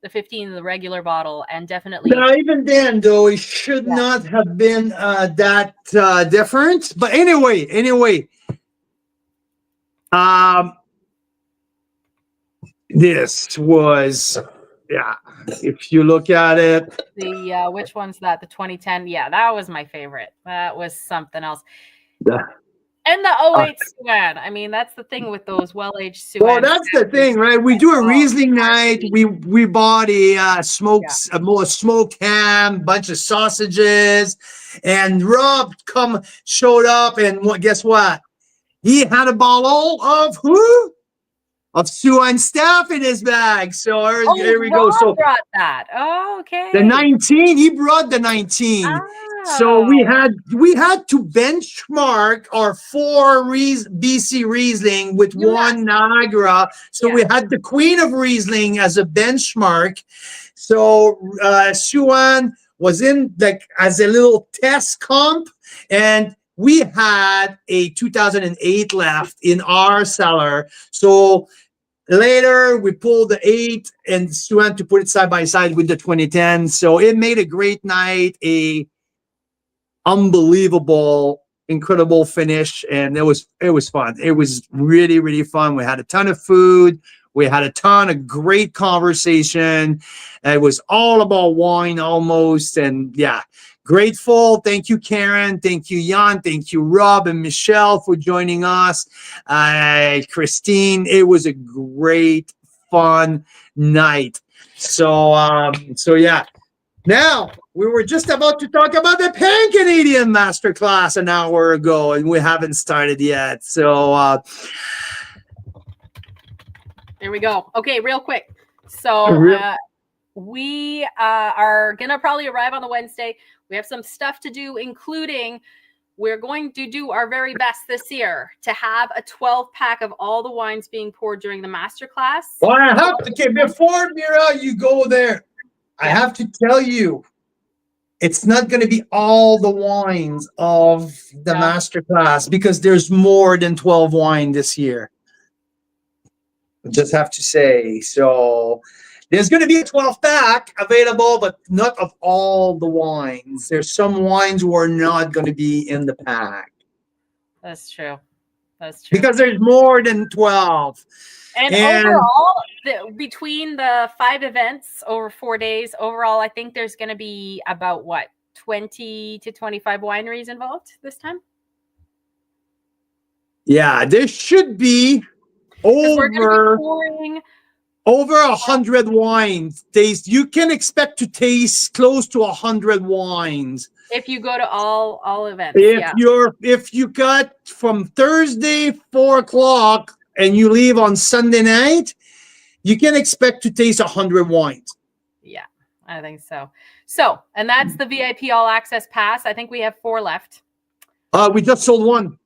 [SPEAKER 1] the 15, the regular bottle, and definitely.
[SPEAKER 2] Now, even then, though, it should not have been that different. But anyway, this was, if you look at it.
[SPEAKER 1] The which one's that? The 2010. Yeah, that was my favorite. That was something else. And the 08 Suan. I mean, that's the thing with those well-aged Suan.
[SPEAKER 2] Well, that's the thing, right? We do a Riesling night. We bought a smoked ham, bunch of sausages, and Rob showed up, and guess what? He had a bottle of who? Of Suan Staff in his bag. So here we go. So
[SPEAKER 1] brought that. Oh, okay.
[SPEAKER 2] The 19. He brought the 19. Oh. So we had to benchmark our 4 BC Riesling with one Niagara. So we had the Queen of Riesling as a benchmark. So Suan was in as a little test comp, and we had a 2008 left in our cellar. So later, we pulled the 8 and Suan to put it side by side with the 2010. So it made a great night, a unbelievable, incredible finish, and it was fun. It was really, really fun. We had a ton of food. We had a ton of great conversation. It was all about wine almost, and grateful. Thank you, Karen. Thank you, Jan. Thank you, Rob and Michelle, for joining us. Christine, it was a great, fun night. So yeah. Now, we were just about to talk about the Pan-Canadian Masterclass an hour ago, and we haven't started yet. So
[SPEAKER 1] there we go. Okay, real quick. So we are going to probably arrive on the Wednesday. We have some stuff to do, including we're going to do our very best this year to have a 12-pack of all the wines being poured during the masterclass.
[SPEAKER 2] Well, I have to, before, Mira, you go there, I have to tell you, it's not going to be all the wines of the masterclass because there's more than 12 wine this year. I just have to say. So there's going to be a 12-pack available, but not of all the wines. There's some wines who are not going to be in the pack.
[SPEAKER 1] That's true. That's true.
[SPEAKER 2] Because there's more than 12.
[SPEAKER 1] And overall, between the 5 events over 4 days, overall, I think there's going to be about, 20 to 25 wineries involved this time?
[SPEAKER 2] Yeah, there should be over 100 wines. You can expect to taste close to 100 wines.
[SPEAKER 1] If you go to all events.
[SPEAKER 2] If you got from Thursday 4 o'clock and you leave on Sunday night, you can expect to taste 100 wines.
[SPEAKER 1] Yeah, I think so. So, and that's the VIP All Access Pass. I think we have 4 left.
[SPEAKER 2] We just sold 1.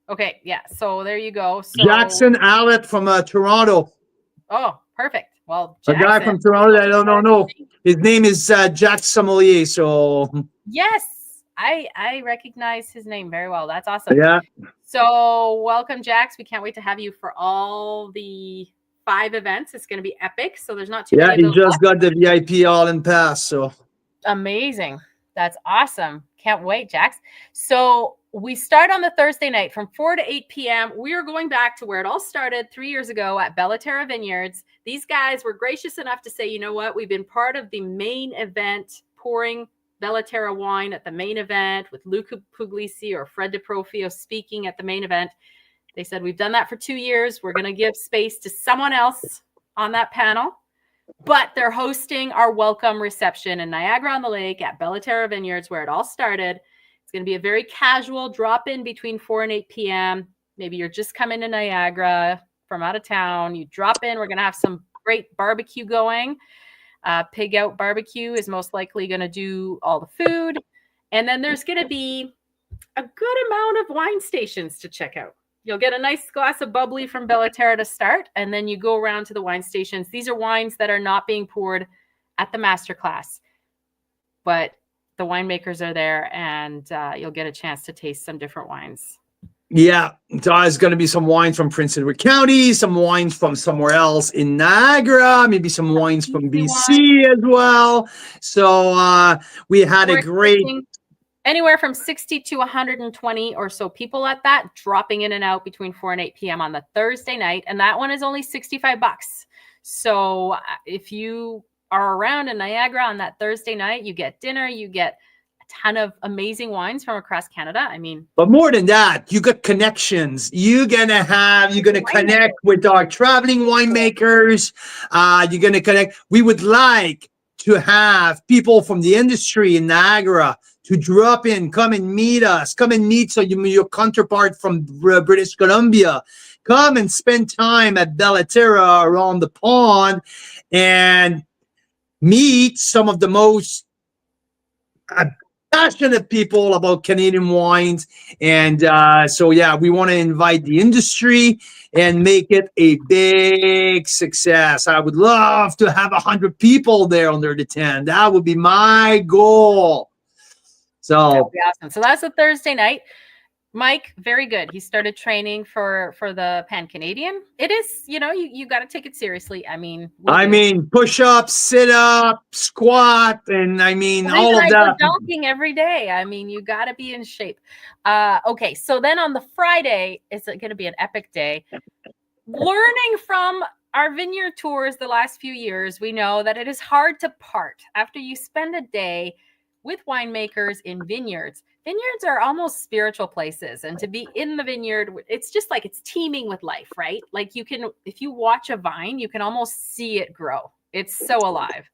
[SPEAKER 1] Okay, yeah. So there you go. So,
[SPEAKER 2] Jackson Allett from Toronto.
[SPEAKER 1] Oh, perfect. Well,
[SPEAKER 2] Jackson, a guy from Toronto. I don't know. His name is Jack Sommelier. So
[SPEAKER 1] yes, I recognize his name very well. That's awesome.
[SPEAKER 2] Yeah.
[SPEAKER 1] So welcome, Jax. We can't wait to have you for all the 5 events. It's going to be epic. So there's not too many.
[SPEAKER 2] Yeah, he just got the VIP All In Pass. So
[SPEAKER 1] amazing. That's awesome. Can't wait, Jax. So we start on the Thursday night from 4 to 8 p.m. We are going back to where it all started 3 years ago at Bellaterra Vineyards. These guys were gracious enough to say, you know what? We've been part of the main event, pouring Bellaterra wine at the main event with Luca Puglisi or Fred DeProfio speaking at the main event. They said, we've done that for 2 years. We're going to give space to someone else on that panel. But they're hosting our welcome reception in Niagara-on-the-Lake at Bellaterra Vineyards, where it all started. It's going to be a very casual drop-in between 4 and 8 p.m. Maybe you're just coming to Niagara from out of town. You drop in. We're going to have some great barbecue going. Pig Out Barbecue is most likely going to do all the food. And then there's going to be a good amount of wine stations to check out. You'll get a nice glass of bubbly from Bellaterra to start, and then you go around to the wine stations. These are wines that are not being poured at the masterclass, but the winemakers are there, and you'll get a chance to taste some different wines.
[SPEAKER 2] Yeah, there's going to be some wines from Prince Edward County, some wines from somewhere else in Niagara, maybe some wines from BC as well. So we had a great
[SPEAKER 1] anywhere from 60 to 120 or so people at that, dropping in and out between 4 and 8 p.m. on the Thursday night. And that one is only $65. So if you are around in Niagara on that Thursday night, you get dinner, you get a ton of amazing wines from across Canada. I mean,
[SPEAKER 2] but more than that, you got connections. You're gonna connect with our traveling winemakers. You're gonna connect. We would like to have people from the industry in Niagara to drop in, come and meet us, come and meet your counterpart from British Columbia. Come and spend time at Bellaterra around the pond and meet some of the most passionate people about Canadian wines. And so, yeah, we want to invite the industry and make it a big success. I would love to have 100 people there under the tent. That would be my goal. So
[SPEAKER 1] that'd be awesome. So that's a Thursday night. Mike, very good. He started training for the Pan-Canadian. It is, you got to take it seriously. I mean,
[SPEAKER 2] push-ups, sit-up, squat, and all of that.
[SPEAKER 1] Jogging every day. I mean, you got to be in shape. Okay, so then on the Friday, it's going to be an epic day. Learning from our vineyard tours the last few years, we know that it is hard to part after you spend a day with winemakers in vineyards. Vineyards are almost spiritual places, and to be in the vineyard, it's just like it's teeming with life, right? Like if you watch a vine, you can almost see it grow. It's so alive.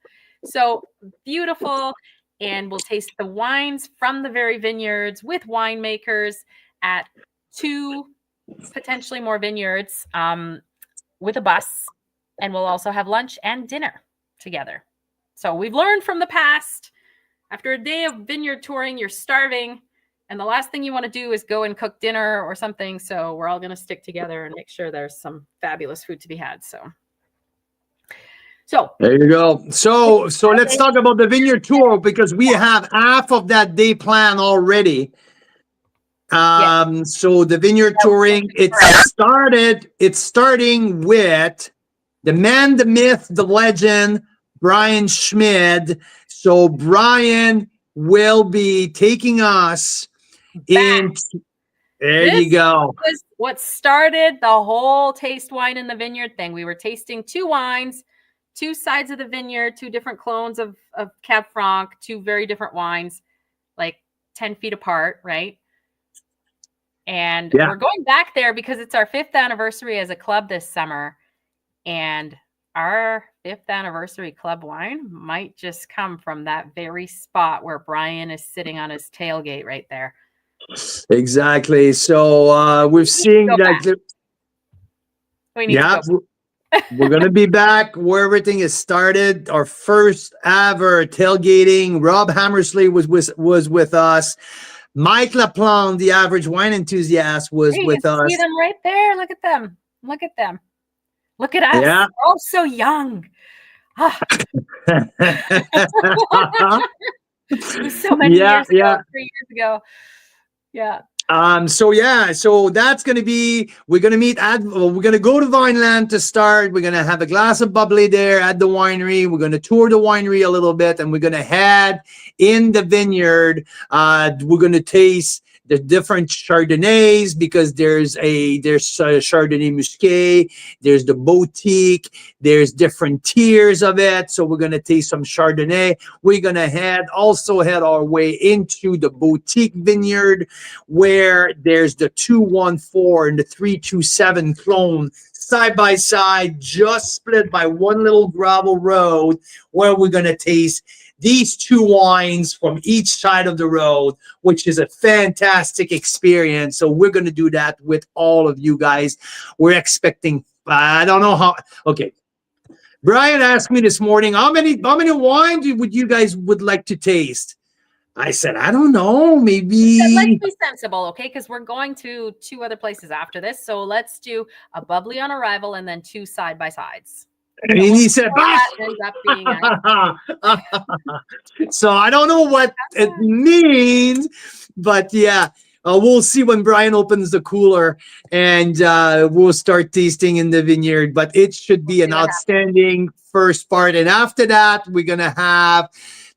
[SPEAKER 1] So beautiful. And we'll taste the wines from the very vineyards with winemakers at 2, potentially more vineyards, with a bus. And we'll also have lunch and dinner together. So we've learned from the past. After a day of vineyard touring, you're starving, and the last thing you want to do is go and cook dinner or something. So we're all going to stick together and make sure there's some fabulous food to be had. So
[SPEAKER 2] there you go. So let's talk about the vineyard tour, because we have half of that day planned already. So the vineyard touring, it's starting with the man, the myth, the legend, Brian Schmid. So Brian will be taking us in. You go.
[SPEAKER 1] This was what started the whole taste wine in the vineyard thing. We were tasting 2 wines, 2 sides of the vineyard, 2 different clones of Cab Franc, 2 very different wines, like 10 feet apart, right? And we're going back there because it's our 5th anniversary as a club this summer. And our 5th anniversary club wine might just come from that very spot where Brian is sitting on his tailgate right there.
[SPEAKER 2] Exactly. So we're seeing that. We're going to be back where everything is started. Our first ever tailgating. Rob Hammersley was with us. Mike Laplante, the average wine enthusiast, was with us.
[SPEAKER 1] See them right there. Look at them. Look at them. Look at us. Yeah. We're all so young. It was so many years ago, 3 years ago. Yeah.
[SPEAKER 2] So that's going to be, we're going to go to Vineland to start. We're going to have a glass of bubbly there at the winery. We're going to tour the winery a little bit, and we're going to head in the vineyard. We're going to taste the different Chardonnays, because there's Chardonnay Musqué, there's the Boutique, there's different tiers of it. So we're going to taste some Chardonnay. We're going to also head our way into the Boutique vineyard, where there's the 214 and the 327 clone side by side, just split by one little gravel road, where we're going to taste these 2 wines from each side of the road, which is a fantastic experience. So we're going to do that with all of you guys. We're expecting, I don't know how. Okay. Brian asked me this morning, how many wines would you guys would like to taste? I said, I don't know, maybe.
[SPEAKER 1] Let's be sensible, okay? Because we're going to 2 other places after this. So let's do a bubbly on arrival and then 2 side-by-sides.
[SPEAKER 2] And he said, so I don't know what it means, but yeah, We'll see when Brian opens the cooler, and we'll start tasting in the vineyard. But it should be an outstanding first part. And after that, we're going to have,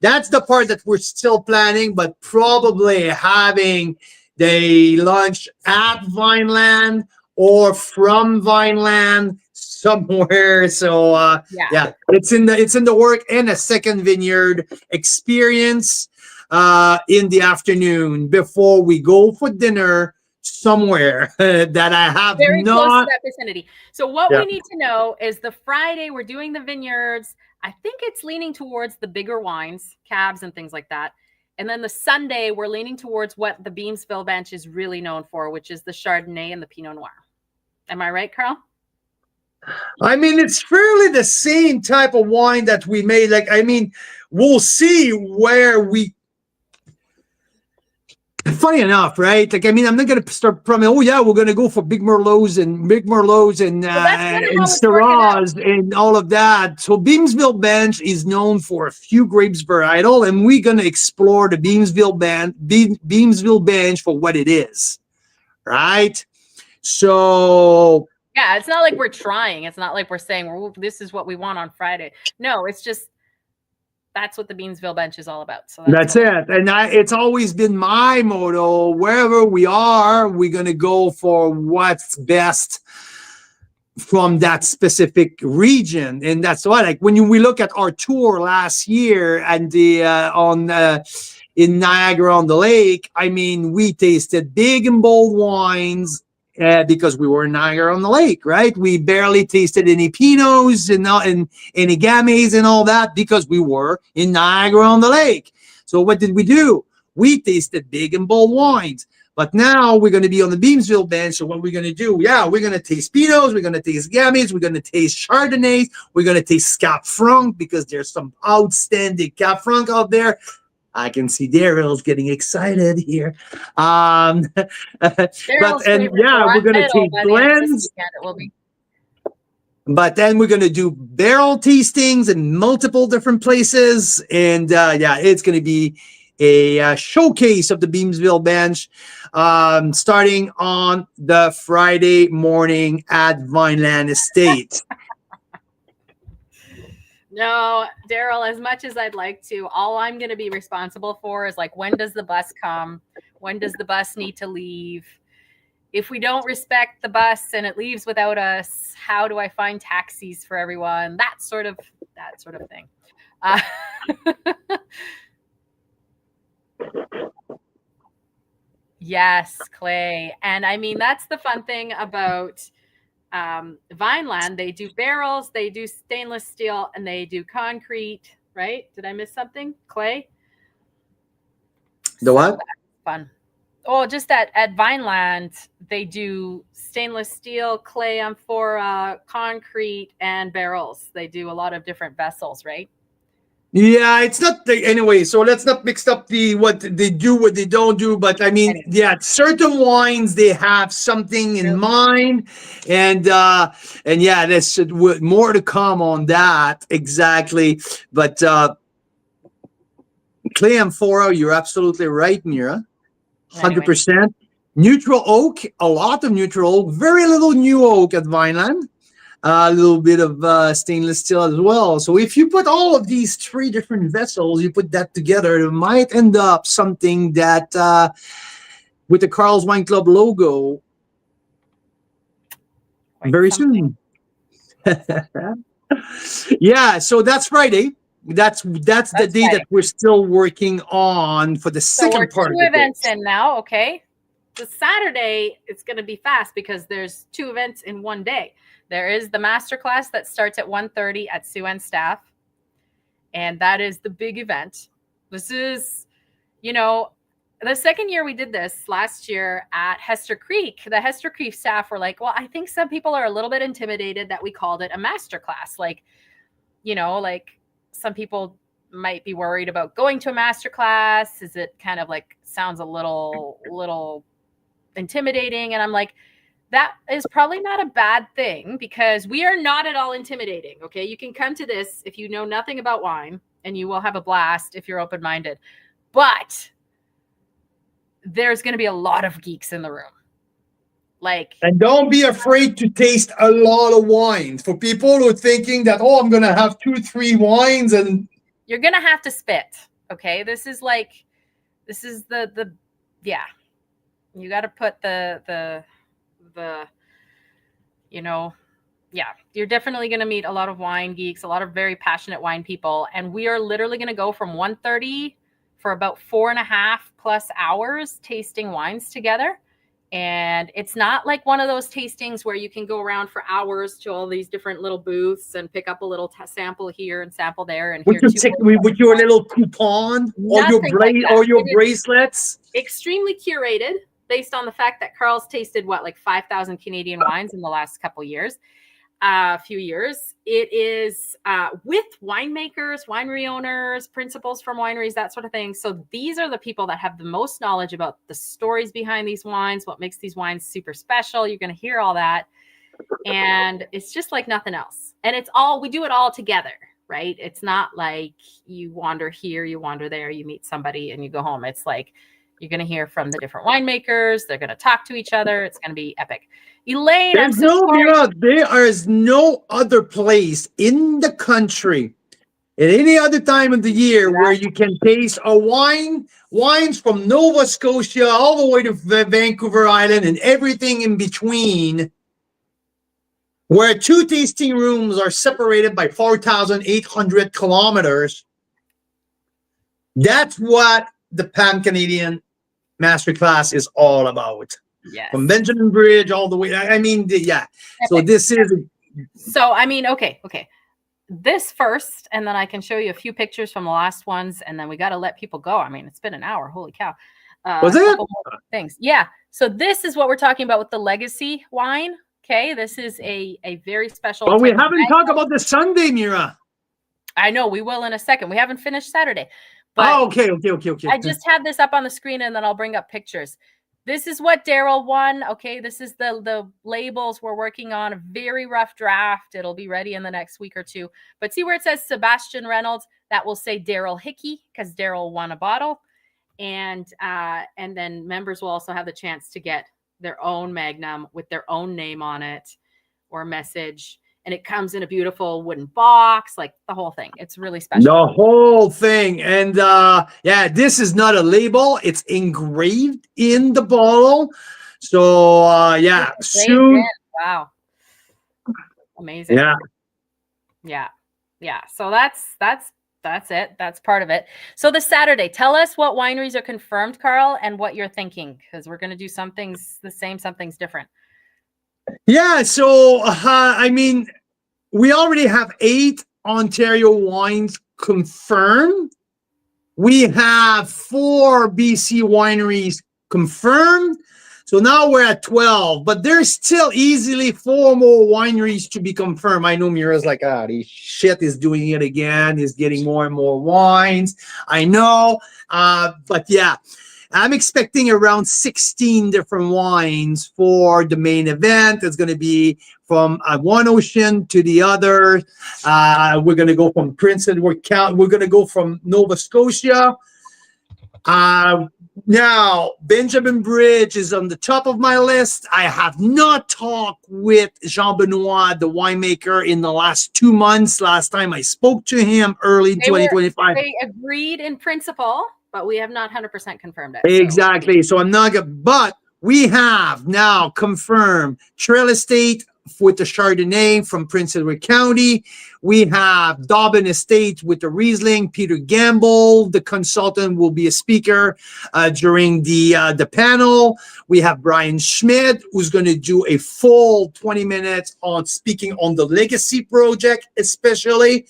[SPEAKER 2] that's the part that we're still planning, but probably having the lunch at Vineland or from Vineland somewhere. So yeah, it's in the work, and a second vineyard experience in the afternoon before we go for dinner somewhere that I have
[SPEAKER 1] very
[SPEAKER 2] not
[SPEAKER 1] close to that vicinity. So what we need to know is the Friday we're doing the vineyards. I think it's leaning towards the bigger wines, cabs and things like that. And then the Sunday we're leaning towards what the Beamsville bench is really known for, which is the Chardonnay and the Pinot Noir. Am I right, Carl?
[SPEAKER 2] I mean, it's fairly the same type of wine that we made. Like, I mean, we'll see where we. Funny enough, right? Like, I mean, I'm not going to start promising, oh, yeah, we're going to go for big Merlots and Syrahs and all of that. So Beamsville Bench is known for a few grapes varietal, and we're going to explore the Beamsville Bench for what it is, right? So...
[SPEAKER 1] yeah, it's not like we're trying. It's not like we're saying, well, this is what we want on Friday. No, it's just... that's what the Beamsville bench is all about. So
[SPEAKER 2] that's it. And it's always been my motto. Wherever we are, we're going to go for what's best from that specific region. And that's why, like, when we look at our tour last year and in Niagara-on-the-Lake, I mean, we tasted big and bold wines because we were in Niagara-on-the-Lake, right? We barely tasted any Pinots and any Gammets and all that because we were in Niagara-on-the-Lake. So what did we do? We tasted big and bold wines. But now we're going to be on the Beamsville bench. So what we're going to do? Yeah, we're going to taste Pinots. We're going to taste Gammets. We're going to taste Chardonnays. We're going to taste Cap Franc because there's some outstanding Cap Franc out there. I can see Daryl's getting excited here. We're going to taste blends. But then we're going to do barrel tastings in multiple different places. And it's going to be a showcase of the Beamsville bench starting on the Friday morning at Vineland Estate.
[SPEAKER 1] No, Daryl, as much as I'd like to, all I'm going to be responsible for is, like, when does the bus come? When does the bus need to leave? If we don't respect the bus and it leaves without us, how do I find taxis for everyone? That sort of thing. Yes, Clay. And I mean, that's the fun thing about Vineland. They do barrels, they do stainless steel, and they do concrete, right? Did I miss something, Clay?
[SPEAKER 2] The what?
[SPEAKER 1] Fun. Oh, just at Vineland, they do stainless steel, clay amphora, concrete, and barrels. They do a lot of different vessels, right?
[SPEAKER 2] Yeah, it's not anyway. So let's not mix up what they do, what they don't do. But I mean, yeah, certain wines they have something in mind, and yeah, there's more to come on that exactly. But clay amphora, you're absolutely right, Mira. 100%. Neutral oak, a lot of neutral oak, very little new oak at Vineland. A little bit of stainless steel as well. So if you put all of these three different vessels, you put that together, it might end up something that with the Carl's Wine Club logo very soon. Yeah, so that's Friday. That's the day that we're still working on for the second part of the
[SPEAKER 1] events in now, okay? The Saturday, it's going to be fast because there's 2 events in one day. There is the masterclass that starts at 1:30 at Sue and Staff. And that is the big event. This is, the second year we did this last year at Hester Creek, the Hester Creek staff were like, well, I think some people are a little bit intimidated that we called it a masterclass. Like, some people might be worried about going to a masterclass. Is it kind of like sounds a little intimidating? And I'm like, that is probably not a bad thing because we are not at all intimidating. Okay. You can come to this if you know nothing about wine and you will have a blast if you're open-minded. But there's going to be a lot of geeks in the room.
[SPEAKER 2] And don't be afraid to taste a lot of wines. For people who are thinking that, oh, I'm going to have 2-3 wines, and
[SPEAKER 1] you're going to have to spit. Okay. This is the yeah. You got to put the, you know, yeah, you're definitely going to meet a lot of wine geeks, a lot of very passionate wine people. And we are literally going to go from 1:30 for about 4.5+ hours tasting wines together. And it's not like one of those tastings where you can go around for hours to all these different little booths and pick up a little sample here and sample there. And
[SPEAKER 2] with your little coupon or your bracelets.
[SPEAKER 1] Extremely curated based on the fact that Carl's tasted like 5,000 Canadian wines in the last few years. It is with winemakers, winery owners, principals from wineries, that sort of thing. So these are the people that have the most knowledge about the stories behind these wines, what makes these wines super special. You're going to hear all that. And it's just like nothing else. And we do it all together, right? It's not like you wander here, you wander there, you meet somebody and you go home. It's like, you're going to hear from the different winemakers. They're going to talk to each other. It's going to be epic. Elaine,
[SPEAKER 2] Mira, there is no other place in the country at any other time of the year where you can taste wines from Nova Scotia all the way to Vancouver Island and everything in between, where 2 tasting rooms are separated by 4,800 kilometers. That's what the Pan-Canadian Masterclass is all about.
[SPEAKER 1] Yes.
[SPEAKER 2] From Benjamin Bridge all the way. I mean, yeah. So this is.
[SPEAKER 1] So, I mean, okay. This first, and then I can show you a few pictures from the last ones, and then we got to let people go. I mean, it's been an hour. Holy cow.
[SPEAKER 2] Was it?
[SPEAKER 1] Things. Yeah. So this is what we're talking about with the legacy wine. Okay. This is a very special.
[SPEAKER 2] But we haven't talked about the Sunday, Mira.
[SPEAKER 1] I know. We will in a second. We haven't finished Saturday. But
[SPEAKER 2] okay.
[SPEAKER 1] I just have this up on the screen and then I'll bring up pictures. This is what Daryl won. Okay, this is the labels we're working on. A very rough draft. It'll be ready in the next week or two. But see where it says Sebastian Reynolds? That will say Daryl Hickey because Daryl won a bottle. And then members will also have the chance to get their own Magnum with their own name on it or a message. And it comes in a beautiful wooden box, like the whole thing. It's really special.
[SPEAKER 2] The whole thing. And yeah, this is not a label. It's engraved in the bottle. So yeah, soon.
[SPEAKER 1] Wow. Amazing. Yeah. So that's it. That's part of it. So the Saturday, tell us what wineries are confirmed, Carl, and what you're thinking, because we're going to do some things the same, some things different.
[SPEAKER 2] Yeah, so I mean, we already have 8 Ontario wines confirmed. We have 4 BC wineries confirmed. So now we're at 12, but there's still easily 4 more wineries to be confirmed. I know Mira's like, this shit is doing it again. He's getting more and more wines. I know, but yeah. I'm expecting around 16 different wines for the main event. It's going to be from one ocean to the other. We're going to go from Prince Edward County. We're going to go from Nova Scotia. Now, Benjamin Bridge is on the top of my list. I have not talked with Jean-Benoit, the winemaker, in the last 2 months. Last time I spoke to him early in 2025.
[SPEAKER 1] They agreed in principle, but we have not 100% confirmed it.
[SPEAKER 2] Exactly. So I'm not going to, but we have now confirmed Trail Estate with the Chardonnay from Prince Edward County. We have Dobbin Estate with the Riesling. Peter Gamble, the consultant, will be a speaker during the panel. We have Brian Schmidt, who's going to do a full 20 minutes on speaking on the Legacy Project, especially.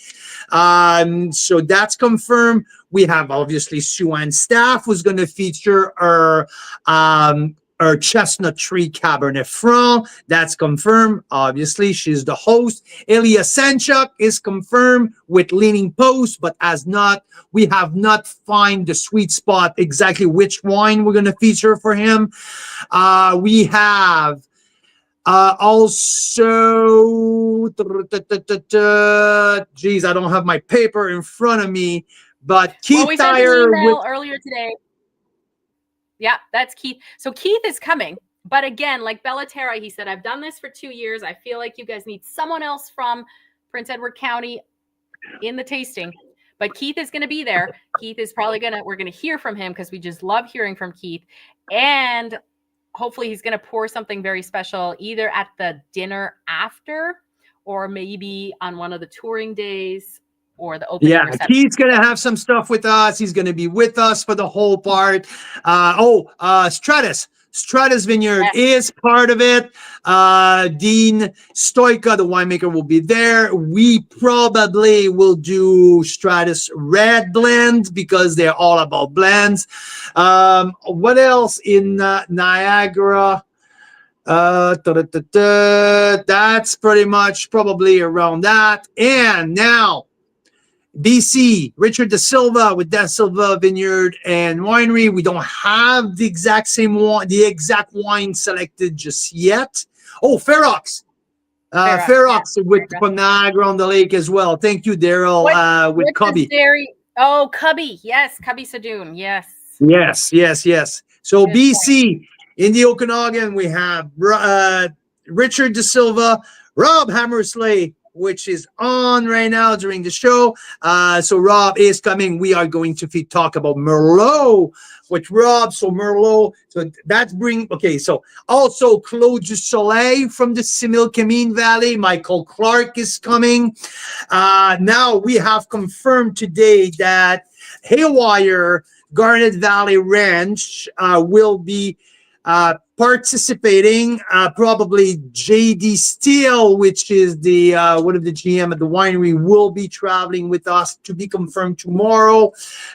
[SPEAKER 2] So that's confirmed. We have obviously Sue-Ann Staff, who's going to feature our Chestnut Tree Cabernet Franc. That's confirmed. Obviously, she's the host. Ilya Sanchuk is confirmed with Leaning Post, but we have not find the sweet spot exactly which wine we're going to feature for him. We have also, geez, I don't have my paper in front of me, but Keith Dyer
[SPEAKER 1] email earlier today. Yeah, that's Keith. So Keith is coming. But again, like Bellaterra, he said, I've done this for 2 years. I feel like you guys need someone else from Prince Edward County in the tasting. But Keith is going to be there. Keith is probably we're going to hear from him because we just love hearing from Keith. And hopefully he's going to pour something very special either at the dinner after or maybe on one of the touring days or the opening reception.
[SPEAKER 2] Keith's going to have some stuff with us. He's going to be with us for the whole part. Stratus Vineyard is part of it. Dean Stoika, the winemaker, will be there. We probably will do Stratus Red Blend because they're all about blends. What else in Niagara? That's pretty much probably around that. And now, BC, Richard Da Silva with Da Silva Vineyard and Winery. We don't have the exact wine selected just yet. Oh, Ferox. Ferox from Niagara on the Lake as well. Thank you, Daryl, with Cubby.
[SPEAKER 1] Cubby. Yes, Cubby Sadoun. Yes.
[SPEAKER 2] Yes. So good BC, point. In the Okanagan, we have Richard Da Silva, Rob Hammersley, which is on right now during the show. So Rob is coming. We are going to talk about Merlot with Rob. So Merlot, so that's so also Clos du Soleil from the Similkameen Valley. Michael Clark is coming. Now we have confirmed today that Haywire Garnet Valley Ranch will be participating. Probably JD Steele, which is the one of the GM at the winery, will be traveling with us, to be confirmed tomorrow.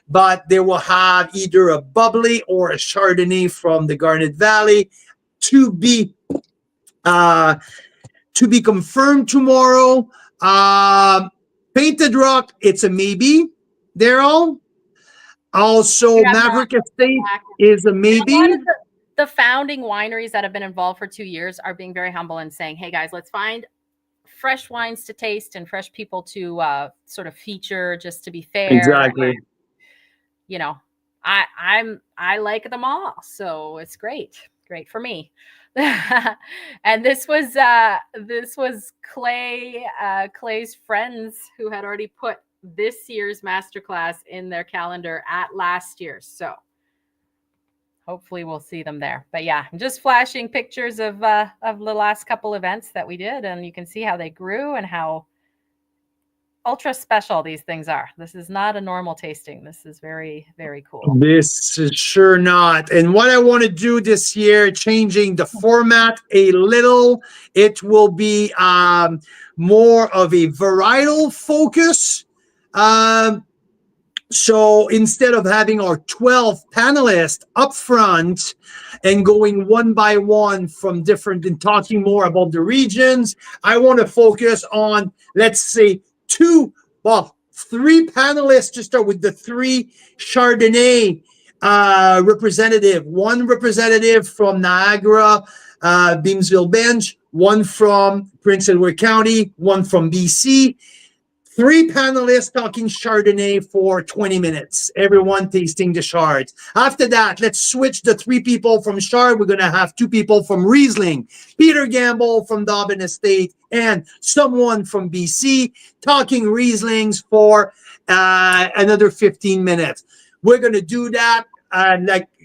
[SPEAKER 2] But they will have either a bubbly or a Chardonnay from the Garnet Valley to be confirmed tomorrow. Painted Rock, it's a maybe. Daryl. Also, Maverick Estate is a maybe.
[SPEAKER 1] The founding wineries that have been involved for 2 years are being very humble and saying, hey guys, let's find fresh wines to taste and fresh people to sort of feature, just to be fair.
[SPEAKER 2] Exactly.
[SPEAKER 1] I like them all, so it's great for me. And this was Clay's friends who had already put this year's masterclass in their calendar at last year's, so hopefully we'll see them there. But yeah, I'm just flashing pictures of the last couple events that we did, and you can see how they grew and how ultra special these things are. This is not a normal tasting. This is very, very cool.
[SPEAKER 2] This is sure not. And what I want to do this year, changing the format a little, it will be more of a varietal focus. So instead of having our 12 panelists up front and going one by one from different and talking more about the regions, I want to focus on, let's say, 3 panelists to start with, the 3 Chardonnay representative. 1 representative from Niagara, Beamsville Bench, 1 from Prince Edward County, 1 from BC. 3 panelists talking Chardonnay for 20 minutes, everyone tasting the Chards. After that, let's switch the 3 people from Chard. We're going to have 2 people from Riesling, Peter Gamble from Dobbin Estate, and someone from BC talking Rieslings for another 15 minutes. We're going to do that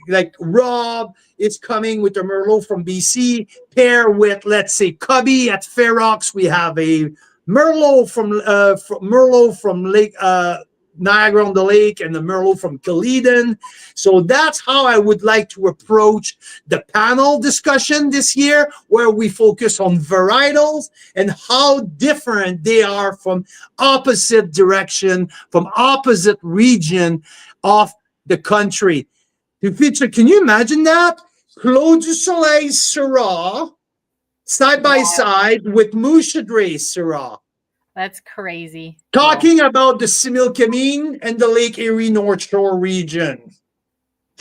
[SPEAKER 2] like Rob is coming with the Merlot from BC, pair with, let's say, Cubby at Ferox. We have a Merlot from Lake Niagara on the Lake, and the Merlot from Caledon. So that's how I would like to approach the panel discussion this year, where we focus on varietals and how different they are from opposite direction, from opposite region of the country. To feature, can you imagine that? Clos du Soleil Syrah side by side with Mouchedre Syrah.
[SPEAKER 1] That's crazy.
[SPEAKER 2] Talking about the Similkameen and the Lake Erie North Shore region.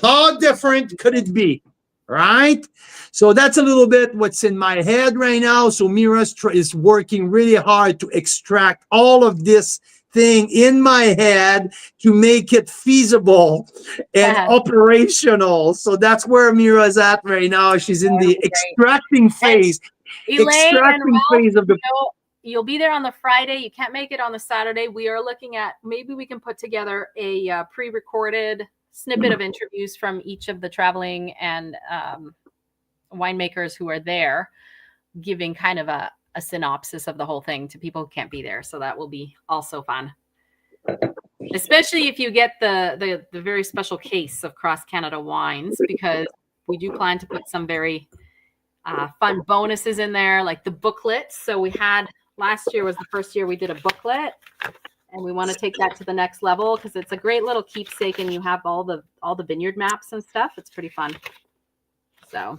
[SPEAKER 2] How different could it be? Right? So that's a little bit what's in my head right now. So Mira is working really hard to extract all of this thing in my head to make it feasible and operational. So that's where Mira is at right now. She's in the extracting phase.
[SPEAKER 1] Elaine and Ralph,
[SPEAKER 2] of the
[SPEAKER 1] you'll be there on the Friday. You can't make it on the Saturday. We are looking at maybe we can put together a pre-recorded snippet of interviews from each of the traveling and winemakers who are there, giving kind of a synopsis of the whole thing to people who can't be there. So that will be also fun, especially if you get the very special case of Cross Canada wines, because we do plan to put some very fun bonuses in there, like the booklet. So we had last year was the first year we did a booklet, and we want to take that to the next level because it's a great little keepsake, and you have all the vineyard maps and stuff. It's pretty fun. So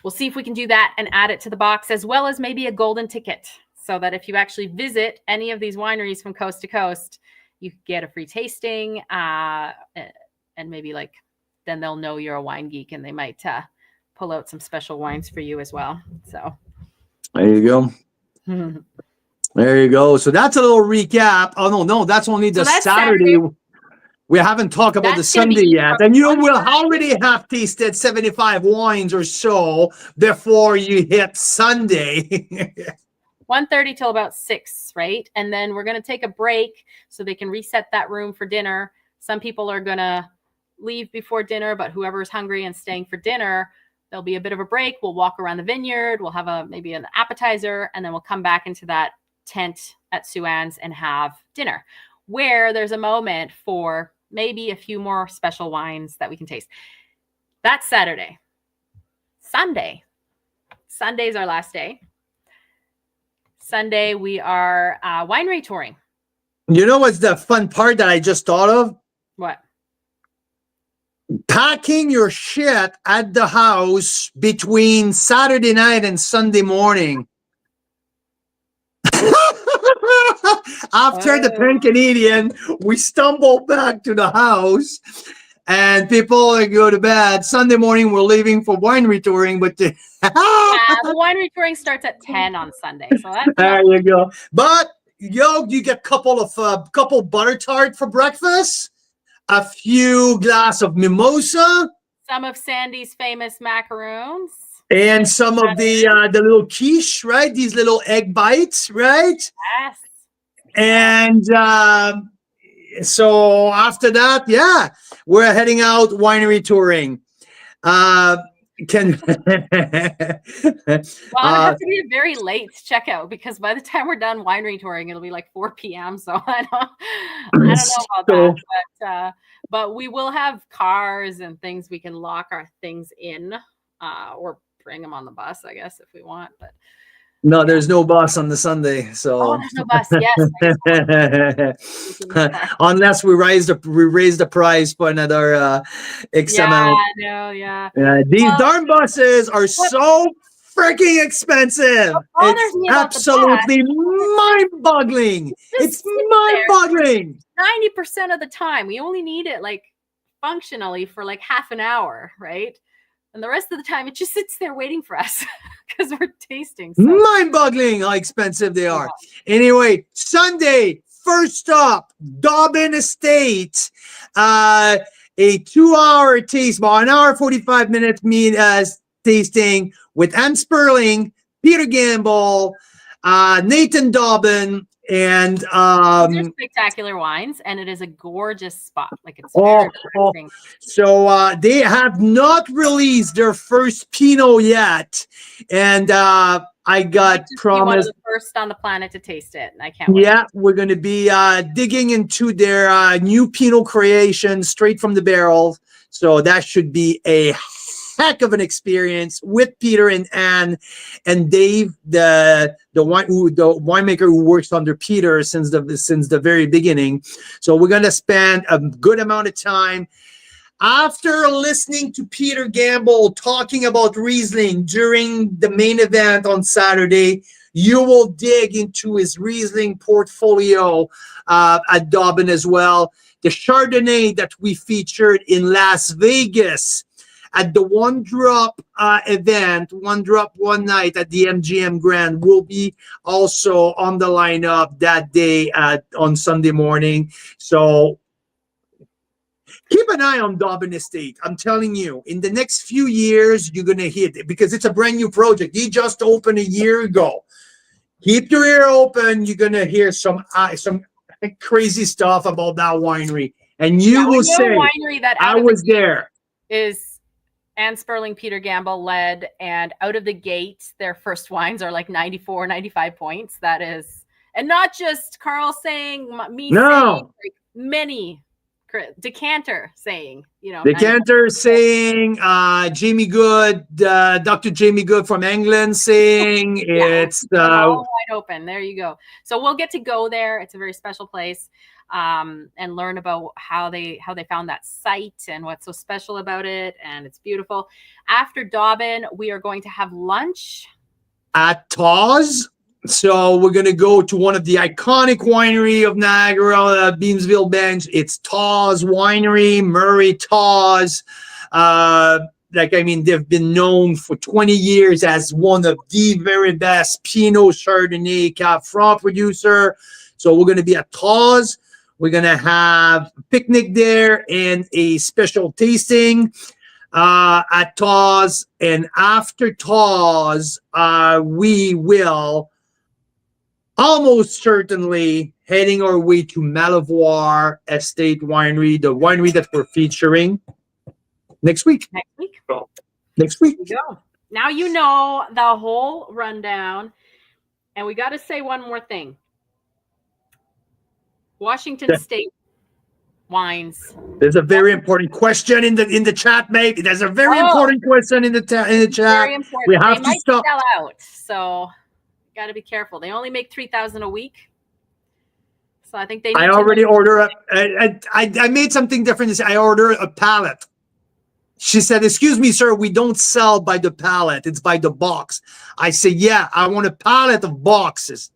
[SPEAKER 1] we'll see if we can do that and add it to the box, as well as maybe a golden ticket, so that if you actually visit any of these wineries from coast to coast, you get a free tasting, and maybe then they'll know you're a wine geek, and they might pull out some special wines for you as well. So
[SPEAKER 2] there you go. There you go. So that's a little recap. Oh no, that's only the Saturday. We haven't talked about the Sunday yet. And we'll already have tasted 75 wines or so before you hit Sunday.
[SPEAKER 1] 1:30 till about 6, right? And then we're going to take a break so they can reset that room for dinner. Some people are going to leave before dinner, but whoever's hungry and staying for dinner, there'll be a bit of a break. We'll walk around the vineyard. We'll have maybe an appetizer, and then we'll come back into that tent at Sue-Ann's and have dinner, where there's a moment for maybe a few more special wines that we can taste. That's Saturday. Sunday's our last day. Sunday, we are winery touring.
[SPEAKER 2] You know what's the fun part that I just thought of?
[SPEAKER 1] What?
[SPEAKER 2] Packing your shit at the house between Saturday night and Sunday morning. After the Pan-Canadian, we stumble back to the house and people go to bed. Sunday morning, we're leaving for winery touring, but the
[SPEAKER 1] winery touring starts at 10 on Sunday. So
[SPEAKER 2] there you go. But you get couple butter tart for breakfast, a few glass of mimosa,
[SPEAKER 1] some of Sandy's famous macaroons,
[SPEAKER 2] and some of the little quiche, right? These little egg bites, right?
[SPEAKER 1] Yes.
[SPEAKER 2] And so after that, we're heading out winery touring.
[SPEAKER 1] Well, it has to be a very late checkout, because by the time we're done winery touring, it'll be like 4 p.m. So I don't know about that, but we will have cars and things we can lock our things in, or bring them on the bus, I guess, if we want. But
[SPEAKER 2] no, there's no bus on the Sunday. So
[SPEAKER 1] there's no bus. Yes.
[SPEAKER 2] Unless we raise the price for another X amount. These darn buses are so freaking expensive. It's absolutely mind-boggling. It's mind-boggling.
[SPEAKER 1] 90% of the time, we only need it functionally for half an hour, right? And the rest of the time, it just sits there waiting for us because we're tasting. So.
[SPEAKER 2] Mind-boggling how expensive they are. Anyway, Sunday, first stop, Dobbin Estate. A 2-hour taste, about an hour, 45 minutes tasting with Anne Sperling, Peter Gamble, Nathan Dobbin, and
[SPEAKER 1] these are spectacular wines, and it is a gorgeous spot. It's very interesting.
[SPEAKER 2] So they have not released their first Pinot yet, and I got promised
[SPEAKER 1] one of the first on the planet to taste it, and I can't wait.
[SPEAKER 2] Yeah, we're going to be digging into their new Pinot creation straight from the barrel. So that should be a heck of an experience with Peter and Anne and Dave, the winemaker who works under Peter since the very beginning. So we're going to spend a good amount of time. After listening to Peter Gamble talking about Riesling during the main event on Saturday, you will dig into his Riesling portfolio at Dobbin as well. The Chardonnay that we featured in Las Vegas at the One Drop event, One Drop One Night at the MGM Grand will be also on the lineup that day on Sunday morning. So keep an eye on Dobbin Estate. I'm telling you, in the next few years, you're going to hit it because it's a brand new project. He just opened a year ago. Keep your ear open. You're going to hear some crazy stuff about that winery. And you will say,
[SPEAKER 1] winery that
[SPEAKER 2] I was there.
[SPEAKER 1] Is Anne Sperling, Peter Gamble led, and out of the gate, their first wines are like 94, 95 points. That is, and not just Carl saying, me saying, like many. Decanter saying,
[SPEAKER 2] Decanter saying, Jamie Good, Dr. Jamie Good from England saying, it's
[SPEAKER 1] all wide open. There you go. So we'll get to go there. It's a very special place, and learn about how they found that site and what's so special about it. And it's beautiful. After Dobbin, we are going to have lunch
[SPEAKER 2] at Taw's. So we're going to go to one of the iconic winery of Niagara, Beamsville Bench. It's Taw's Winery, Murray Taw's. They've been known for 20 years as one of the very best Pinot Chardonnay Cab Franc producer. So we're going to be at Taw's. We're going to have a picnic there and a special tasting at Taw's. And after Taw's, we will almost certainly heading our way to Malivoire Estate Winery, the winery that we're featuring next week. Next week.
[SPEAKER 1] There you go. Now you know the whole rundown. And we got to say one more thing. Washington State wines.
[SPEAKER 2] There's a very important question in the chat, mate. There's a very important question in the chat.
[SPEAKER 1] Very important.
[SPEAKER 2] We have to stop.
[SPEAKER 1] Sell out, so got to be careful. They only make 3,000 a week. So I think they need
[SPEAKER 2] I already order I made something different. I ordered a pallet. She said, excuse me, sir, we don't sell by the pallet. It's by the box. I said, yeah, I want a pallet of boxes.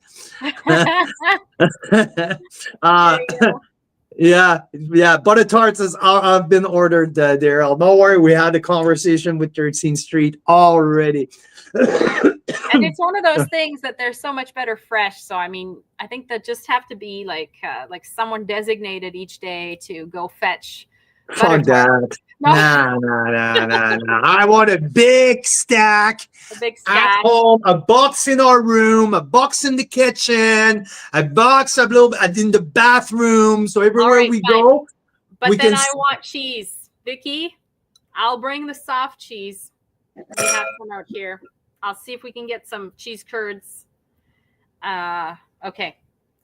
[SPEAKER 2] Yeah. Butter tarts have been ordered, Daryl. Don't worry, we had a conversation with 13th Street already.
[SPEAKER 1] And it's one of those things that they're so much better fresh. So, I mean, I think that just have to be like someone designated each day to go fetch.
[SPEAKER 2] Fuck that. No. Nah. I want a big stack. At home, a box in our room, a box in the kitchen, a box in the bathroom. So everywhere we go,
[SPEAKER 1] but then I want cheese. Vicky, I'll bring the soft cheese. We have some out here. I'll see if we can get some cheese curds. Okay.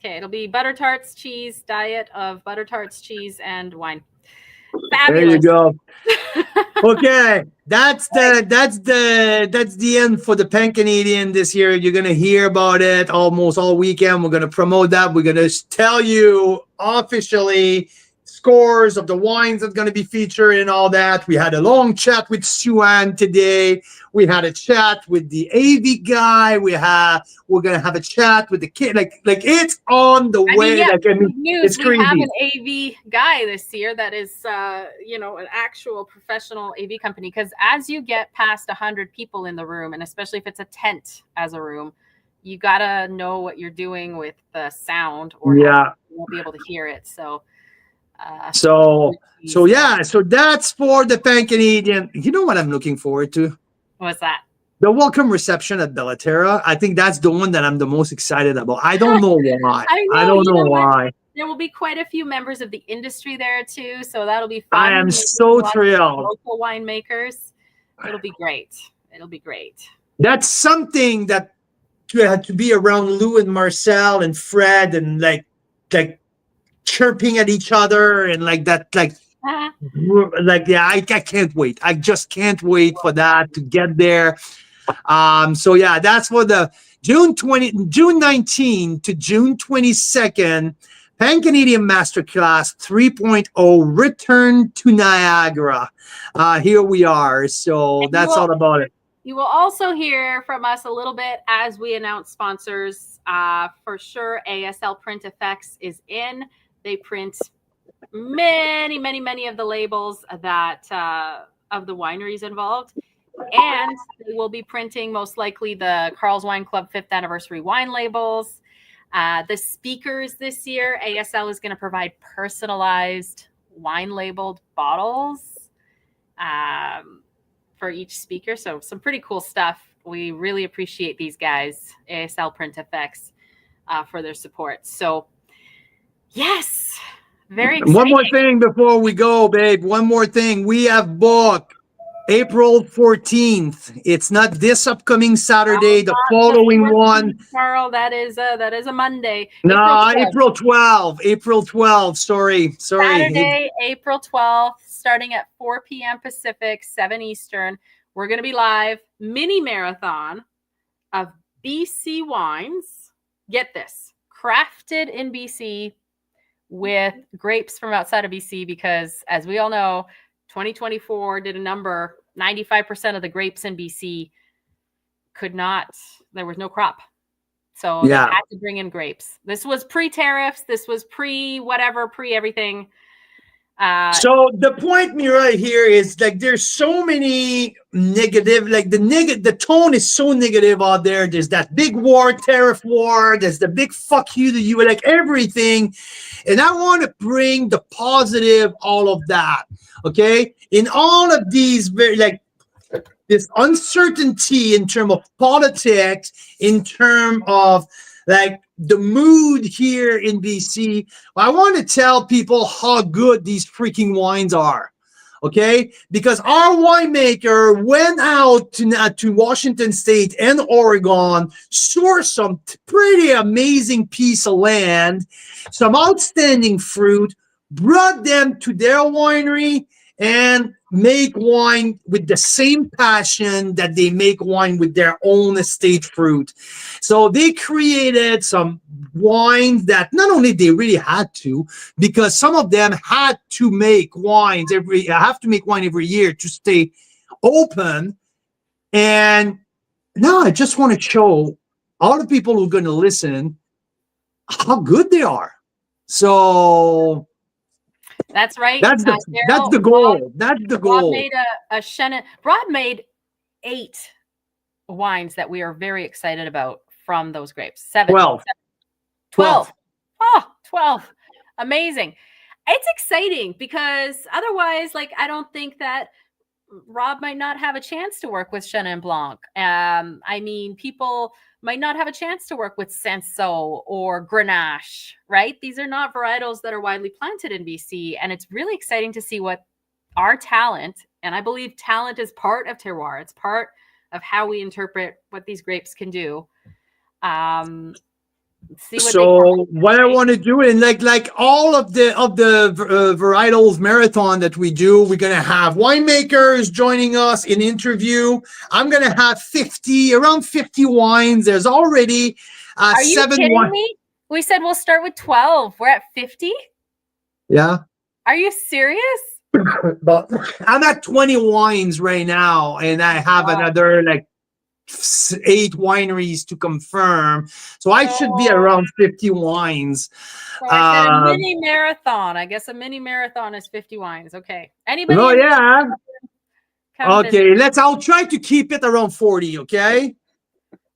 [SPEAKER 1] It'll be butter tarts, cheese, diet of butter tarts, cheese, and wine. Fabulous.
[SPEAKER 2] There you go. Okay, that's the end for the Pan-Canadian this year. You're gonna hear about it almost all weekend. We're gonna promote that. We're gonna tell you officially scores of the wines that's going to be featured and all that. We had a long chat with Sue-Ann today. We had a chat with the AV guy. We're going to have a chat with the kid. Like it's on the way. It's crazy.
[SPEAKER 1] We have an AV guy this year that is, an actual professional AV company. Because as you get past 100 people in the room, and especially if it's a tent as a room, you got to know what you're doing with the sound, or you won't be able to hear it. So
[SPEAKER 2] that's for the Pan-Canadian. You know what I'm looking forward to?
[SPEAKER 1] What's that?
[SPEAKER 2] The welcome reception at Bellaterra. I think that's the one that I'm the most excited about. I don't know why. I don't know why.
[SPEAKER 1] There will be quite a few members of the industry there too, so that'll be fun.
[SPEAKER 2] I am so thrilled.
[SPEAKER 1] Local winemakers. It'll be great.
[SPEAKER 2] That's something that to be around Lou and Marcel and Fred and like chirping at each other and I can't wait. I just can't wait for that to get there. That's for the June 19 to June 22nd Pan-Canadian Masterclass 3.0 Return to Niagara. Here we are. So that's all about it.
[SPEAKER 1] You will also hear from us a little bit as we announce sponsors. For sure, ASL Print Effects is in. They print many of the labels that of the wineries involved. And they will be printing most likely the Carl's Wine Club 5th anniversary wine labels. The speakers this year, ASL is going to provide personalized wine labeled bottles for each speaker. So some pretty cool stuff. We really appreciate these guys, ASL Print FX, for their support. So yes, very exciting.
[SPEAKER 2] One more thing before we go, babe. One more thing. We have booked April 14th. It's not this upcoming Saturday, the following one.
[SPEAKER 1] Carl, that is a Monday.
[SPEAKER 2] No, April 12th. April 12th. Sorry.
[SPEAKER 1] Saturday, April 12th, starting at 4 p.m. Pacific, 7 Eastern. We're going to be live mini marathon of BC wines. Get this, crafted in BC with grapes from outside of BC, because as we all know, 2024 did a number, 95% of the grapes in BC there was no crop. So they had to bring in grapes. This was pre-tariffs. This was pre-whatever, pre-everything.
[SPEAKER 2] So the point, Mira, here is like there's so many negative, like the tone is so negative out there. There's that big war, tariff war. There's the big fuck you to you, like everything. And I want to bring the positive, all of that. Okay, in all of these, like this uncertainty in terms of politics, in terms of like the mood here in BC, I want to tell people how good these freaking wines are. Okay, because our winemaker went out to Washington State and Oregon, sourced some pretty amazing piece of land, some outstanding fruit, brought them to their winery, and make wine with the same passion that they make wine with their own estate fruit. So they created some wines that not only they really had to, because some of them had to make wine every year to stay open. And now I just want to show all the people who are going to listen how good they are. So
[SPEAKER 1] that's right.
[SPEAKER 2] That's the goal. That's the goal.
[SPEAKER 1] Rob made a Chenin. Rob made 8 wines that we are very excited about from those grapes. 12. Oh, 12. Amazing. It's exciting because otherwise, like, I don't think that Rob might not have a chance to work with Chenin Blanc. I mean, people might not have a chance to work with Cinsault or Grenache, right? These are not varietals that are widely planted in BC. And it's really exciting to see what our talent, and I believe talent is part of terroir. It's part of how we interpret what these grapes can do.
[SPEAKER 2] What I want to do, and like all of the varietals marathon that we do, we're gonna have winemakers joining us in interview. I'm gonna have around 50 wines. There's already
[SPEAKER 1] Are you
[SPEAKER 2] 7
[SPEAKER 1] kidding me? We said we'll start with 12. We're at 50.
[SPEAKER 2] Yeah.
[SPEAKER 1] Are you serious?
[SPEAKER 2] But I'm at 20 wines right now, and I have another like 8 wineries to confirm, so I should be around 50 wines.
[SPEAKER 1] So I said a mini marathon. I guess a mini marathon is 50 wines. Okay. Anybody?
[SPEAKER 2] Oh yeah. Okay. I'll try to keep it around 40. Okay.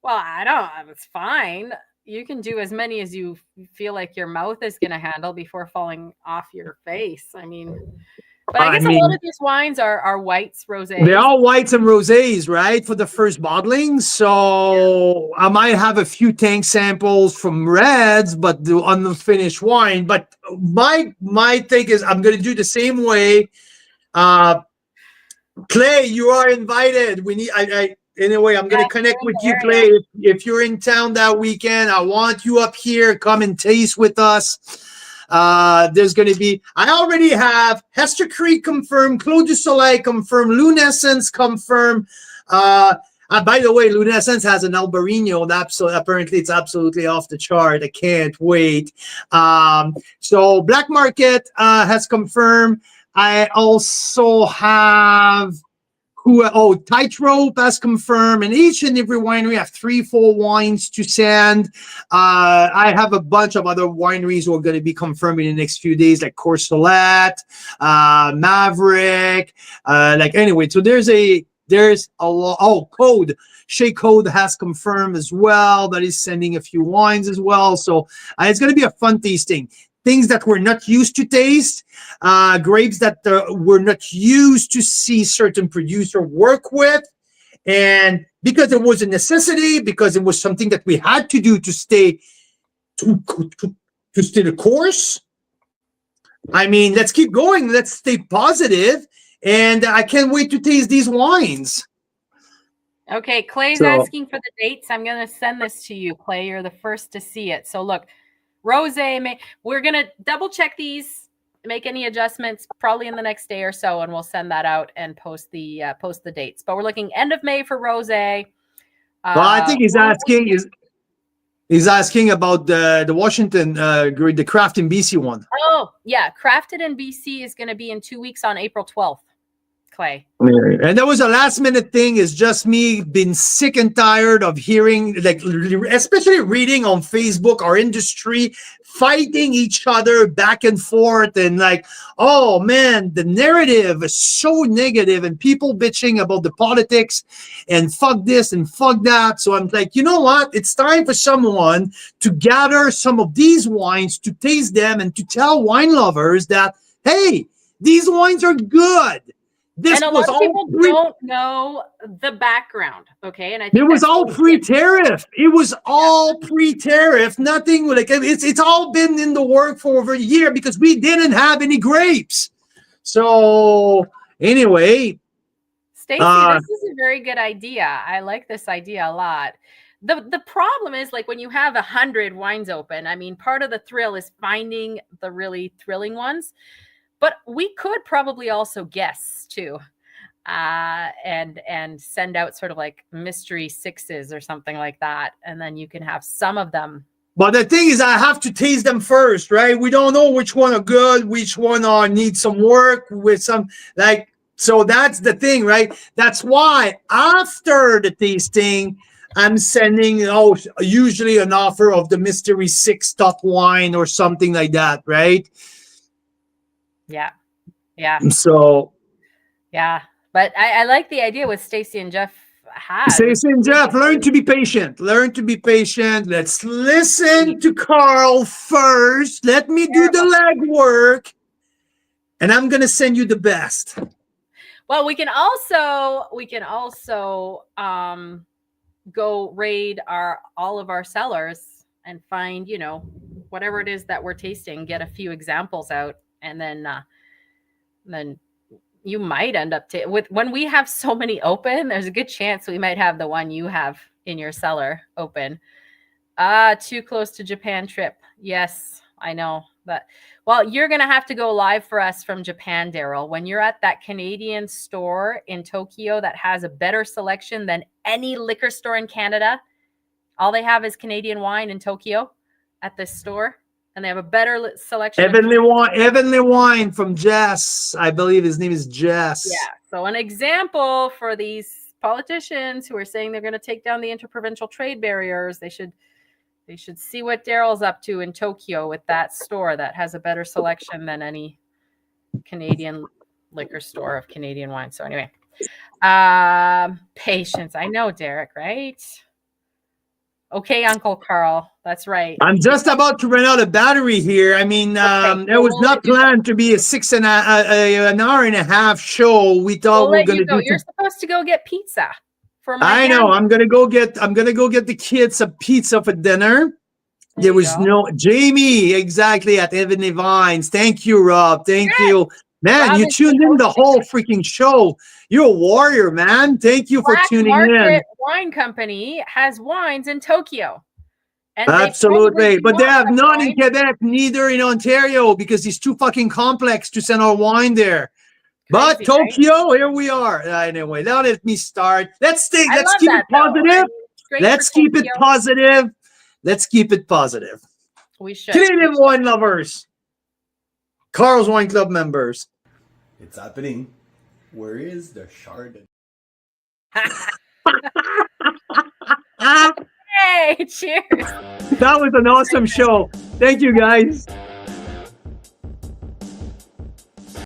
[SPEAKER 1] Well, I don't. It's fine. You can do as many as you feel like your mouth is going to handle before falling off your face. I mean. But I guess a lot of these wines are whites, rosés.
[SPEAKER 2] They're all whites and rosés, right? For the first bottling. So I might have a few tank samples from reds, but the unfinished wine. But my thing is I'm going to do the same way. Clay, you are invited. Anyway, I'm going to connect with you, Clay. If you're in town that weekend, I want you up here. Come and taste with us. There's going to be, I already have Hester Creek confirmed, Clos du Soleil confirmed, Lunescence confirmed. By the way, Lunescence has an Albarino, so apparently it's absolutely off the chart. I can't wait. So Black Market has confirmed. I also have Tightrope has confirmed, and each and every winery have 3-4 wines to send. I have a bunch of other wineries who are going to be confirmed in the next few days, like Courcelette, Maverick, anyway. So there's a lot. Oh, Code. Shea Code has confirmed as well that he's sending a few wines as well. So it's going to be a fun tasting. Things that we're not used to taste, grapes that we're not used to see certain producer work with. And because it was a necessity, because it was something that we had to do to stay the course. I mean, let's keep going. Let's stay positive. And I can't wait to taste these wines.
[SPEAKER 1] Okay, Clay's asking for the dates. I'm going to send this to you, Clay. You're the first to see it. So look, Rosé, we're going to double check these, make any adjustments probably in the next day or so, and we'll send that out and post the dates. But we're looking end of May for Rosé.
[SPEAKER 2] Well, I think he's asking about the Washington, the Craft in BC one.
[SPEAKER 1] Oh, yeah. Crafted in BC is going to be in 2 weeks on April 12th. Clay.
[SPEAKER 2] And that was a last minute thing. It's just me being sick and tired of hearing, especially reading on Facebook, our industry fighting each other back and forth, and oh man, the narrative is so negative, and people bitching about the politics and fuck this and fuck that. So I'm like, you know what? It's time for someone to gather some of these wines, to taste them, and to tell wine lovers that, hey, these wines are good.
[SPEAKER 1] And a lot of people don't know the background, okay? And I think
[SPEAKER 2] it was all pre-tariff. It was all pre-tariff. Nothing it's all been in the work for over a year because we didn't have any grapes. So anyway,
[SPEAKER 1] Stacey, this is a very good idea. I like this idea a lot. The problem is, when you have 100 wines open, I mean, part of the thrill is finding the really thrilling ones. But we could probably also guess too, and send out sort of mystery sixes or something like that, and then you can have some of them.
[SPEAKER 2] But the thing is, I have to taste them first, right? We don't know which one are good, which one need some work with some So that's the thing, right? That's why after the tasting, I'm sending usually an offer of the mystery 6 top wine or something like that, right?
[SPEAKER 1] Yeah.
[SPEAKER 2] So,
[SPEAKER 1] yeah, but I like the idea with Stacey and Jeff.
[SPEAKER 2] Stacey and Jeff, learn to be patient. Learn to be patient. Let's listen to Carl first. Let me do the legwork, and I'm gonna send you the best.
[SPEAKER 1] Well, we can also go raid all of our cellars and find whatever it is that we're tasting. Get a few examples out. And then you might end up when we have so many open, there's a good chance we might have the one you have in your cellar open. Too close to Japan trip. Yes, I know that. Well, you're going to have to go live for us from Japan, Daryl. When you're at that Canadian store in Tokyo that has a better selection than any liquor store in Canada. All they have is Canadian wine in Tokyo at this store. And they have a better selection.
[SPEAKER 2] Heavenly wine from Jess. I believe his name is Jess.
[SPEAKER 1] Yeah. So an example for these politicians who are saying they're going to take down the interprovincial trade barriers, they should see what Daryl's up to in Tokyo with that store that has a better selection than any Canadian liquor store of Canadian wine. So anyway, patience. I know, Derek, right? Okay, Uncle Carl. That's right.
[SPEAKER 2] I'm just about to run out of battery here. I mean, it was not planned to be an hour and a half show. We thought we were going to do.
[SPEAKER 1] You're supposed to go get pizza for my.
[SPEAKER 2] I know. I'm gonna go get the kids a pizza for dinner. There was no Jamie exactly at Heavenly Vines. Thank you, Rob. Thank you, man. You tuned in the whole freaking show. You're a warrior, man. Thank you for tuning in.
[SPEAKER 1] Wine Company has wines in Tokyo.
[SPEAKER 2] And absolutely, but they have none in Quebec, neither in Ontario, because it's too fucking complex to send our wine there. But crazy, Tokyo, right? Here we are. Anyway, now let me start. Let's keep it positive. Let's keep it positive. Let's keep it positive.
[SPEAKER 1] We should.
[SPEAKER 2] Canadian wine lovers, Carl's Wine Club members.
[SPEAKER 3] It's happening. Where is the Chardonnay?
[SPEAKER 1] Hey, cheers.
[SPEAKER 2] That was an awesome show. Thank you, guys.